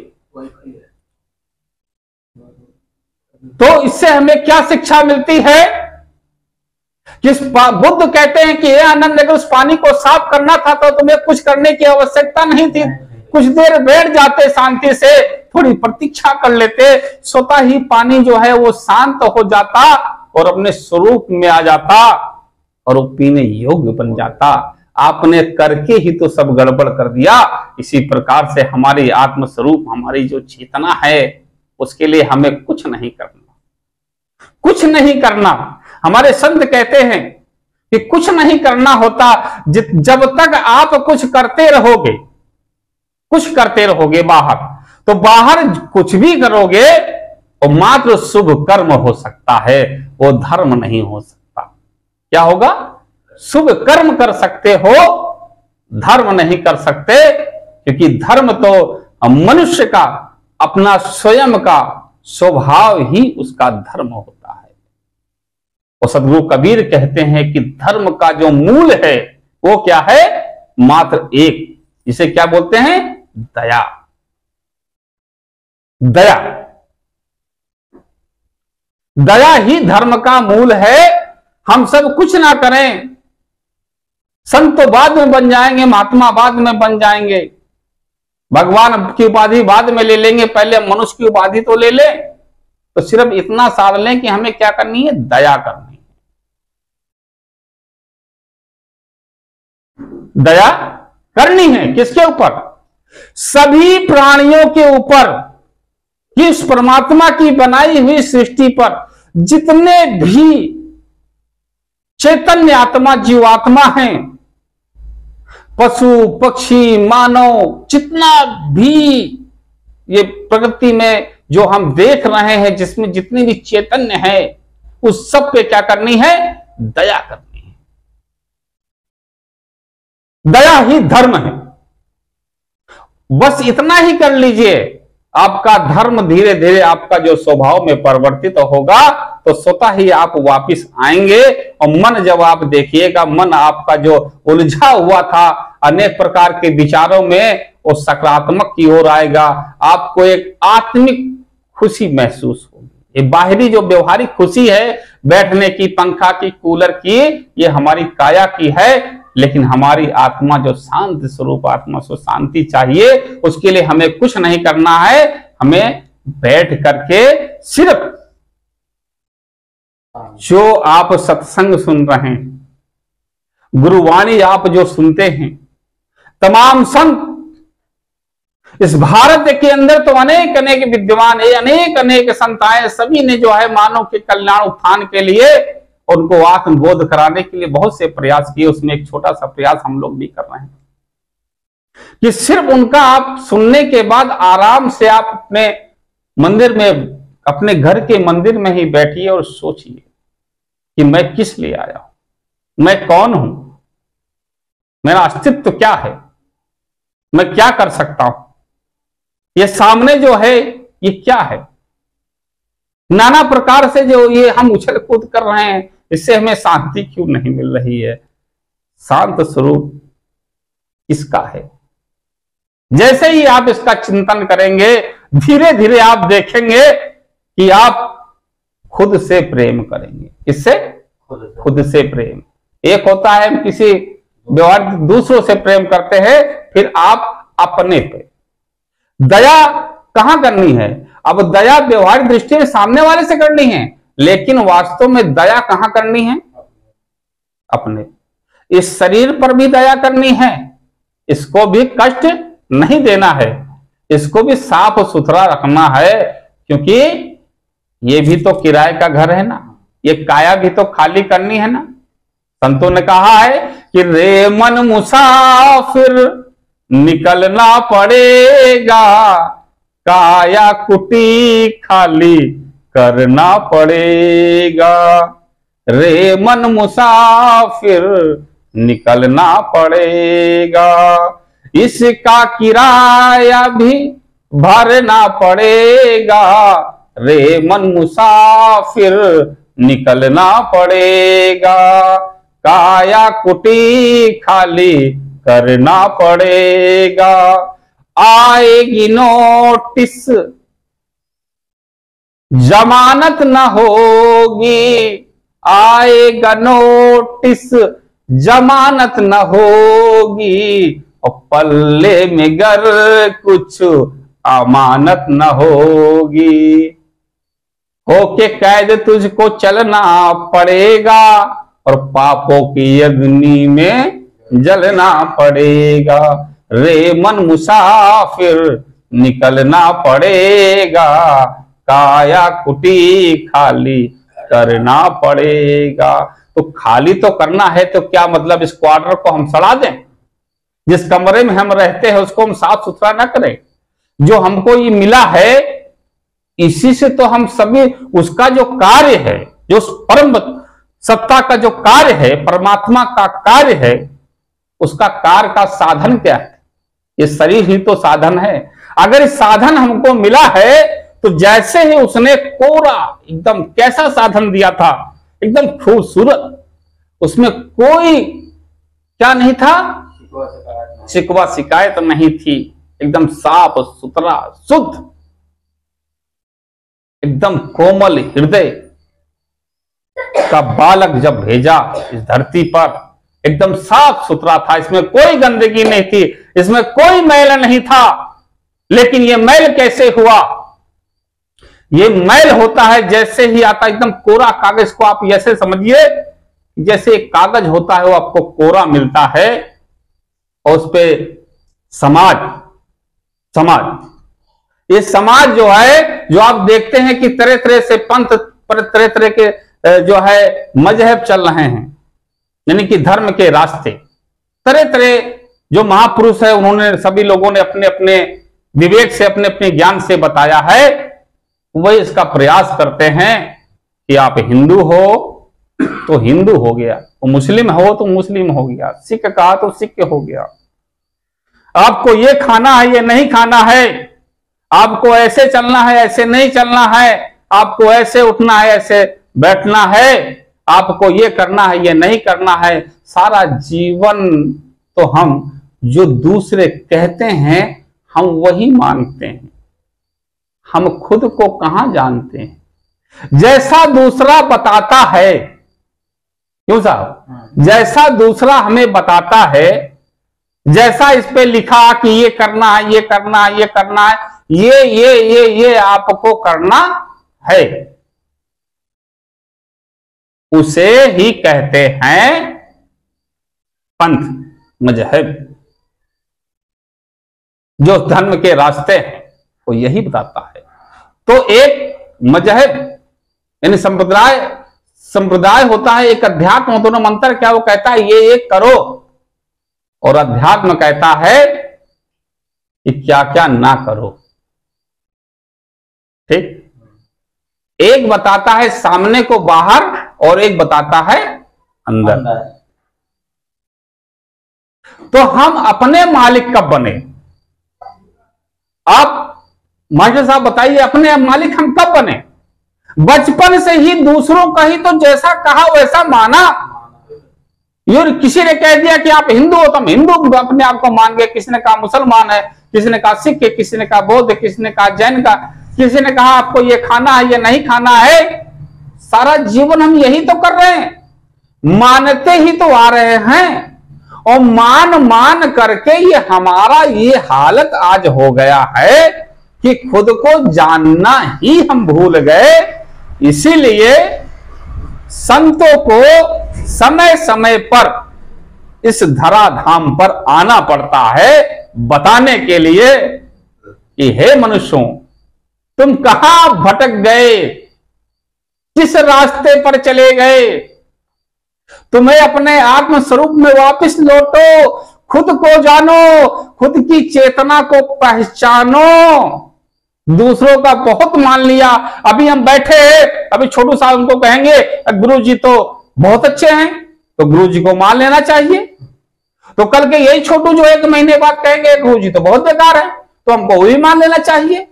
तो इससे हमें क्या शिक्षा मिलती है कि बुद्ध कहते हैं कि आनंद, अगर उस पानी को साफ करना था तो तुम्हें कुछ करने की आवश्यकता नहीं थी, कुछ देर बैठ जाते शांति से, थोड़ी प्रतीक्षा कर लेते, स्वतः ही पानी जो है वो शांत हो जाता और अपने स्वरूप में आ जाता और वो पीने योग्य बन जाता। आपने करके ही तो सब गड़बड़ कर दिया। इसी प्रकार से हमारी आत्म स्वरूप, हमारी जो चेतना है, उसके लिए हमें कुछ नहीं करना, कुछ नहीं करना। हमारे संत कहते हैं कि कुछ नहीं करना होता जब तक आप कुछ करते रहोगे, कुछ करते रहोगे बाहर, तो बाहर कुछ भी करोगे वो मात्र शुभ कर्म हो सकता है, वो धर्म नहीं हो सकता। क्या होगा? शुभ कर्म कर सकते हो, धर्म नहीं कर सकते, क्योंकि धर्म तो मनुष्य का अपना स्वयं का स्वभाव ही उसका धर्म होता है। और सदगुरु कबीर कहते हैं कि धर्म का जो मूल है वो क्या है? मात्र एक, जिसे क्या बोलते हैं? दया। दया, दया ही धर्म का मूल है। हम सब कुछ ना करें, संत तो बाद में बन जाएंगे, महात्मा बाद में बन जाएंगे, भगवान की उपाधि बाद में ले लेंगे, पहले मनुष्य की उपाधि तो ले लें। तो सिर्फ इतना सार लें कि हमें क्या करनी है? दया करनी है। दया करनी है किसके ऊपर? सभी प्राणियों के ऊपर, कि उस परमात्मा की बनाई हुई सृष्टि पर जितने भी चैतन्य आत्मा, जीवात्मा हैं, पशु पक्षी मानव, जितना भी ये प्रकृति में जो हम देख रहे हैं, जिसमें जितनी भी चैतन्य है, उस सब पे क्या करनी है? दया करनी है। दया ही धर्म है। बस इतना ही कर लीजिए, आपका धर्म धीरे धीरे आपका जो स्वभाव में परिवर्तित होगा, तो स्वतः ही आप वापिस आएंगे। और मन जब आप देखिएगा, मन आपका जो उलझा हुआ था अनेक प्रकार के विचारों में, वो सकारात्मक की ओर आएगा। आपको एक आत्मिक खुशी महसूस होगी। ये बाहरी जो व्यवहारिक खुशी है, बैठने की, पंखा की, कूलर की, ये हमारी काया की है, लेकिन हमारी आत्मा जो शांत स्वरूप आत्मा से शांति चाहिए, उसके लिए हमें कुछ नहीं करना है। हमें बैठ करके सिर्फ जो आप सत्संग सुन रहे हैं, गुरुवाणी आप जो सुनते हैं, तमाम संत इस भारत के अंदर तो अनेक अनेक विद्वान है, अनेक अनेक संत आए, सभी ने जो है मानव के कल्याण उत्थान के लिए, उनको आत्मबोध कराने के लिए बहुत से प्रयास किए। उसमें एक छोटा सा प्रयास हम लोग भी कर रहे हैं कि सिर्फ उनका आप सुनने के बाद आराम से आप अपने मंदिर में, अपने घर के मंदिर में ही बैठिए और सोचिए कि मैं किस लिए आया हूं, मैं कौन हूं, मेरा अस्तित्व क्या है, मैं क्या कर सकता हूं, ये सामने जो है ये क्या है। नाना प्रकार से जो ये हम उछल कूद कर रहे हैं, इससे हमें शांति क्यों नहीं मिल रही है? शांत स्वरूप इसका है। जैसे ही आप इसका चिंतन करेंगे, धीरे धीरे आप देखेंगे कि आप खुद से प्रेम करेंगे। किससे? खुद से प्रेम। एक होता है हम किसी व्यवहार दूसरों से प्रेम करते हैं, फिर आप अपने पे। दया कहां करनी है? अब दया व्यवहारिक दृष्टि से सामने वाले से करनी है, लेकिन वास्तव में दया कहां करनी है? अपने। इस शरीर पर भी दया करनी है, इसको भी कष्ट नहीं देना है, इसको भी साफ सुथरा रखना है, क्योंकि ये भी तो किराए का घर है ना, ये काया भी तो खाली करनी है ना। संतों ने कहा है कि रे मन मुसाफिर निकलना पड़ेगा, काया कुटी खाली करना पड़ेगा। रे मन मुसाफिर निकलना पड़ेगा, इसका किराया भी भरना पड़ेगा। रे मन मुसाफिर निकलना पड़ेगा, काया कुटी खाली करना पड़ेगा। आएगी नोटिस जमानत न होगी, आएगा नोटिस जमानत न होगी, और पल्ले में गर कुछ अमानत न होगी। होके कैद तुझको चलना पड़ेगा, और पापों की अग्नि में जलना पड़ेगा। रे मन मुसाफिर निकलना पड़ेगा, काया कुटी खाली करना पड़ेगा। तो खाली तो करना है, तो क्या मतलब इस क्वार्टर को हम सड़ा दें? जिस कमरे में हम रहते हैं उसको हम साफ सुथरा ना करें? जो हमको ये मिला है इसी से तो हम सभी, उसका जो कार्य है, जो परम सत्ता का जो कार्य है, परमात्मा का कार्य है, उसका कार्य का साधन क्या है? ये शरीर ही तो साधन है। अगर इस साधन हमको मिला है तो जैसे ही उसने कोरा एकदम कैसा साधन दिया था, एकदम खूबसूरत, उसमें कोई क्या नहीं था, शिकवा शिकायत नहीं थी, एकदम साफ सुथरा शुद्ध, एकदम कोमल हृदय का बालक जब भेजा इस धरती पर, एकदम साफ सुथरा था, इसमें कोई गंदगी नहीं थी, इसमें कोई मैल नहीं था। लेकिन ये मैल कैसे हुआ? ये मैल होता है जैसे ही आता, एकदम कोरा कागज को आप ऐसे समझिए, जैसे एक कागज होता है वो आपको कोरा मिलता है, और उस पे समाज ये समाज जो है, जो आप देखते हैं कि तरह तरह से पंथ पर तरह तरह के जो है मजहब चल रहे हैं, यानी कि धर्म के रास्ते, तरह तरह जो महापुरुष है उन्होंने, सभी लोगों ने अपने अपने विवेक से, अपने अपने ज्ञान से बताया है, वही इसका प्रयास करते हैं कि आप हिंदू हो तो हिंदू हो गया, वो मुस्लिम हो तो मुस्लिम हो गया, सिख कहा तो सिख हो गया, आपको ये खाना है ये नहीं खाना है, आपको ऐसे चलना है ऐसे नहीं चलना है, आपको ऐसे उठना है ऐसे बैठना है, आपको ये करना है ये नहीं करना है। सारा जीवन तो हम जो दूसरे कहते हैं हम वही मानते हैं, हम खुद को कहां जानते हैं। जैसा दूसरा बताता है, क्यों साहब, जैसा दूसरा हमें बताता है, जैसा इस पे लिखा कि ये करना है ये करना है ये करना है, ये आपको करना है, उसे ही कहते हैं पंथ, मजहब। जो धर्म के रास्ते हैं वो यही बताता है। तो एक मजहब यानी संप्रदाय होता है, एक अध्यात्म होता है। मंत्र क्या वो कहता है ये करो, और अध्यात्म कहता है कि क्या क्या ना करो। ठीक, एक बताता है सामने को बाहर, और एक बताता है अंदर। तो हम अपने मालिक कब बने? आप मास्टर साहब बताइए, अपने मालिक हम कब बने? बचपन से ही दूसरों का ही तो जैसा कहा वैसा माना। ये किसी ने कह दिया कि आप हिंदू हो तो हम हिंदू अपने आप को मान गए, किसी ने कहा मुसलमान है, किसी ने कहा सिख है, किसी ने कहा बौद्ध है, किसी ने कहा जैन का, किसी ने कहा आपको ये खाना है ये नहीं खाना है। सारा जीवन हम यही तो कर रहे हैं, मानते ही तो आ रहे हैं, और मान करके ये हमारा ये हालत आज हो गया है कि खुद को जानना ही हम भूल गए। इसीलिए संतों को समय समय पर इस धराधाम पर आना पड़ता है, बताने के लिए कि हे मनुष्यों, तुम कहां भटक गए, किस रास्ते पर चले गए, तुम्हें अपने आत्म स्वरूप में वापस लौटो, खुद को जानो, खुद की चेतना को पहचानो। दूसरों का बहुत मान लिया। अभी हम बैठे हैं, अभी छोटू साहब उनको कहेंगे गुरु जी तो बहुत अच्छे हैं, तो गुरु जी को मान लेना चाहिए। तो कल के यही छोटू जो 1 महीने बाद कहेंगे गुरु जी तो बहुत बेकार है, तो हमको वो भी मान लेना चाहिए।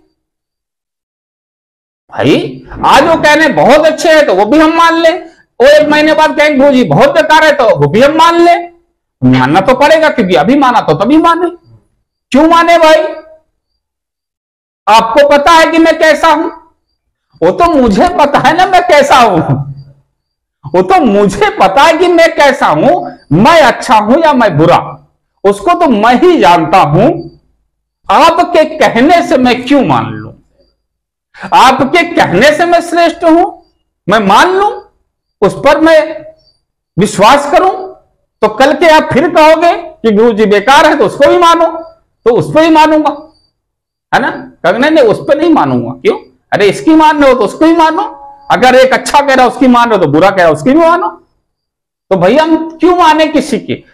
भाई आज वो कहने बहुत अच्छे हैं तो वो भी हम मान ले, वो 1 महीने बाद कहेंगे गुरु जी बहुत बेकार है तो वो भी हम मान ले। मानना तो पड़ेगा, क्योंकि अभी माना तो तभी माने। क्यों माने भाई? आपको पता है कि मैं कैसा हूं, वो तो मुझे पता है ना मैं कैसा हूं, वो तो मुझे पता है कि मैं कैसा हूं, मैं अच्छा हूं या मैं बुरा, उसको तो मैं ही जानता हूं। आपके कहने से मैं क्यों मान लूं? आपके कहने से मैं श्रेष्ठ हूं, मैं मान लूं, उस पर मैं विश्वास करूं, तो कल के आप फिर कहोगे कि गुरु जी बेकार है तो उसको भी मानो, तो उस पर ही मानूंगा, है ना? कभी नहीं, उस पर नहीं मानूंगा। क्यों? अरे इसकी मान रहे हो तो उसको ही मानो, अगर एक अच्छा कह रहा है उसकी मान रहे हो तो बुरा कह रहा है उसकी भी मानो। तो भैया हम क्यों माने किसी की?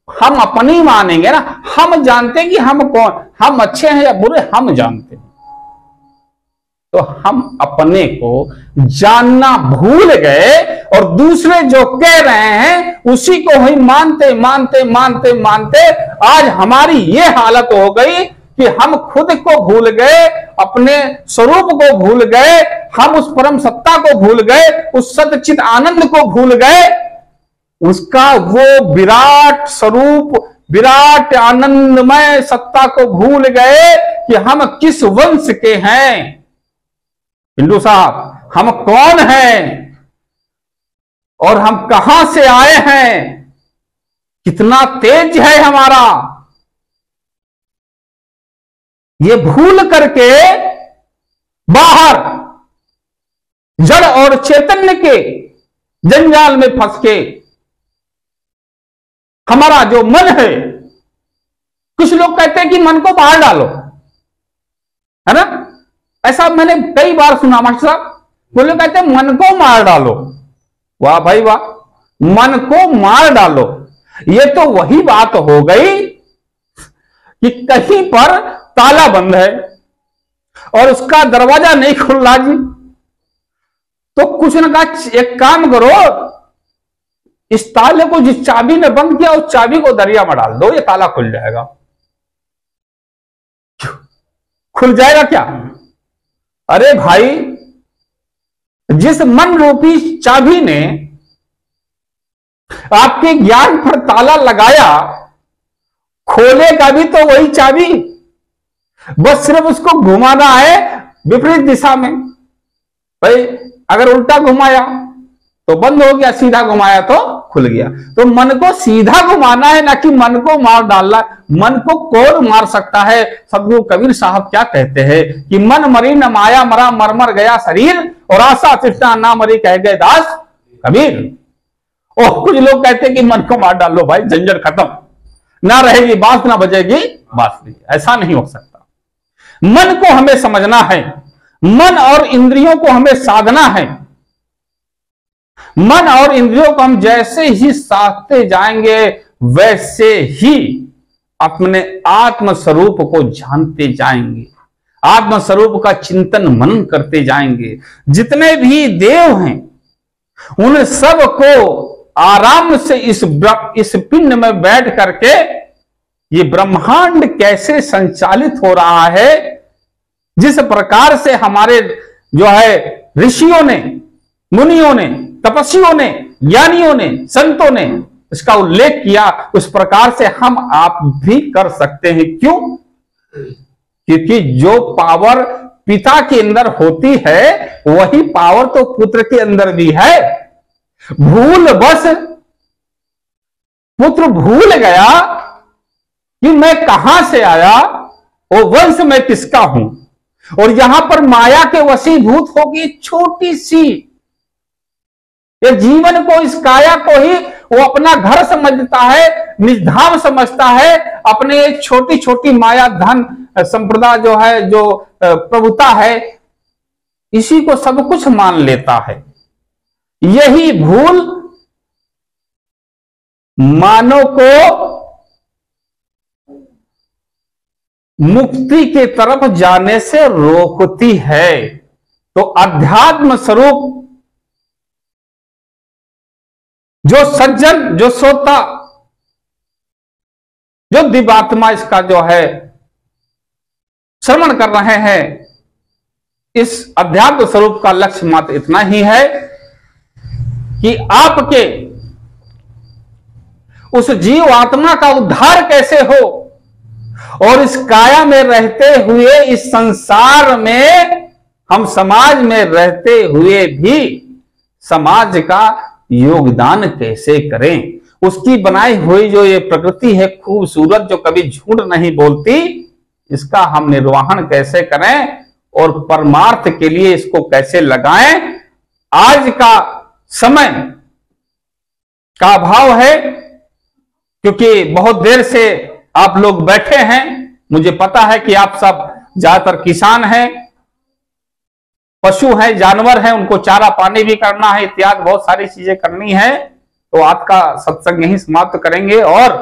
हम अपनी मानेंगे ना। हम जानते हैं कि हम कौन, हम अच्छे हैं या बुरे, हम जानते हैं। तो हम अपने को जानना भूल गए और दूसरे जो कह रहे हैं उसी को ही मानते मानते मानते मानते आज हमारी ये हालत हो गई कि हम खुद को भूल गए, अपने स्वरूप को भूल गए, हम उस परम सत्ता को भूल गए, उस सच्चित आनंद को भूल गए, उसका वो विराट स्वरूप, विराट आनंदमय सत्ता को भूल गए कि हम किस वंश के हैं। पिंडू साहब, हम कौन हैं और हम कहां से आए हैं, कितना तेज है हमारा, ये भूल करके बाहर जड़ और चैतन्य के जंजाल में फंस के हमारा जो मन है, कुछ लोग कहते हैं कि मन को बाहर डालो, है ना? ऐसा मैंने कई बार सुना मास्टर साहब, वो लोग कहते हैं मन को मार डालो। वाह भाई वाह, मन को मार डालो, ये तो वही बात हो गई कि कहीं पर ताला बंद है और उसका दरवाजा नहीं खुल रहा जी, तो कुछ न कहा एक काम करो, इस ताले को जिस चाबी ने बंद किया उस चाबी को दरिया में डाल दो, ये ताला खुल जाएगा। खुल जाएगा क्या? अरे भाई, जिस मन रूपी चाबी ने आपके ज्ञान पर ताला लगाया, खोलेगा भी तो वही चाबी, बस सिर्फ उसको घुमाना है विपरीत दिशा में। भाई अगर उल्टा घुमाया तो बंद हो गया, सीधा घुमाया तो खुल गया। तो मन को सीधा घुमाना है, ना कि मन को मार डालना। मन को कौन मार सकता है? सदगुरु कबीर साहब क्या कहते हैं कि मन मरी न माया मरा, मर मर गया शरीर, और आशा तृष्णा ना मरी कह गए दास कबीर। और कुछ लोग कहते हैं कि मन को मार डालो भाई, झंझट खत्म, ना रहेगी बांस ना बजेगी बांसुरी। ऐसा नहीं हो सकता। मन को हमें समझना है, मन और इंद्रियों को हमें साधना है। मन और इंद्रियों को हम जैसे ही साधते जाएंगे वैसे ही अपने आत्म स्वरूप को जानते जाएंगे, आत्म स्वरूप का चिंतन मनन करते जाएंगे। जितने भी देव हैं उन सब को आराम से इस पिंड में बैठ करके ये ब्रह्मांड कैसे संचालित हो रहा है, जिस प्रकार से हमारे जो है ऋषियों ने, मुनियों ने, तपस्वियों ने, ज्ञानियों ने, संतों ने इसका उल्लेख किया, उस प्रकार से हम आप भी कर सकते हैं। क्यों? क्योंकि जो पावर पिता के अंदर होती है वही पावर तो पुत्र के अंदर भी है। भूल बस पुत्र भूल गया कि मैं कहां से आया, वो वंश में किसका हूं, और यहां पर माया के वशीभूत होगी छोटी सी ये जीवन को, इस काया को ही वो अपना घर समझता है, निजधाम समझता है। अपने एक छोटी छोटी माया धन संप्रदा जो है, जो प्रभुता है, इसी को सब कुछ मान लेता है। यही भूल मानव को मुक्ति के तरफ जाने से रोकती है। तो अध्यात्म स्वरूप जो सज्जन, जो सोता, जो दिव्यात्मा इसका जो है श्रवण कर रहे हैं, इस अध्यात्म स्वरूप का लक्ष्य मात्र इतना ही है कि आपके उस जीव आत्मा का उद्धार कैसे हो, और इस काया में रहते हुए इस संसार में हम समाज में रहते हुए भी समाज का योगदान कैसे करें, उसकी बनाई हुई जो ये प्रकृति है खूबसूरत, जो कभी झूठ नहीं बोलती, इसका हम निर्वहन कैसे करें और परमार्थ के लिए इसको कैसे लगाएं। आज का समय का अभाव है, क्योंकि बहुत देर से आप लोग बैठे हैं। मुझे पता है कि आप सब ज्यादातर किसान हैं, पशु हैं, जानवर हैं, उनको चारा पानी भी करना है, इत्यादि बहुत सारी चीजें करनी है। तो आज का सत्संग यहीं समाप्त करेंगे और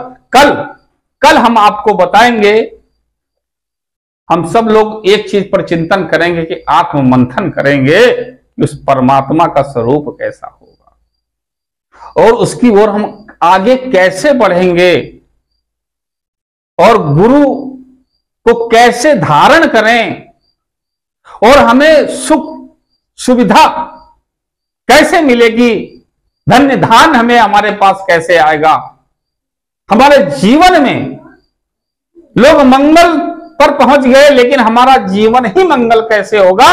कल हम आपको बताएंगे, हम सब लोग एक चीज पर चिंतन करेंगे कि आत्म मंथन करेंगे कि उस परमात्मा का स्वरूप कैसा होगा और उसकी ओर हम आगे कैसे बढ़ेंगे और गुरु को कैसे धारण करें और हमें सुख सुविधा कैसे मिलेगी, धन्य धान हमें हमारे पास कैसे आएगा, हमारे जीवन में लोग मंगल पर पहुंच गए लेकिन हमारा जीवन ही मंगल कैसे होगा,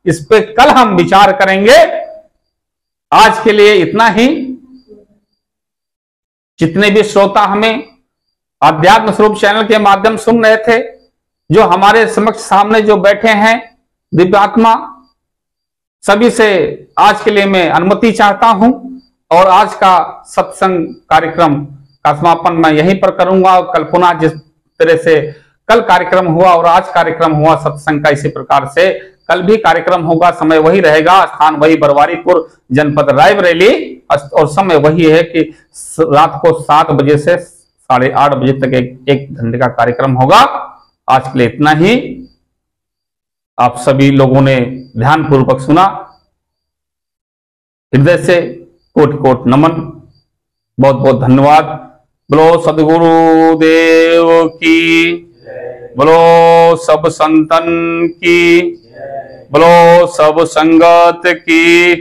इस पे कल हम विचार करेंगे। आज के लिए इतना ही। जितने भी श्रोता हमें आध्यात्म स्वरूप चैनल के माध्यम सुन रहे थे, जो हमारे समक्ष सामने जो बैठे हैं दिव्यात्मा, सभी से आज के लिए मैं अनुमति चाहता हूं और आज का सत्संग कार्यक्रम का समापन मैं यहीं पर करूंगा। कल पुनः जिस तरह से कल कार्यक्रम हुआ और आज कार्यक्रम हुआ सत्संग का, इसी प्रकार से कल भी कार्यक्रम होगा। समय वही रहेगा, स्थान वही बरवारीपुर, जनपद रायबरेली, और समय वही है कि रात को 7 बजे से 8:30 बजे तक एक घंटे का कार्यक्रम होगा। आज के लिए इतना ही। आप सभी लोगों ने ध्यान पूर्वक सुना, हृदय से कोटि कोटि नमन, बहुत बहुत धन्यवाद। बोलो सद्गुरु देव की, बोलो सब संतन की, बोलो सब संगत की।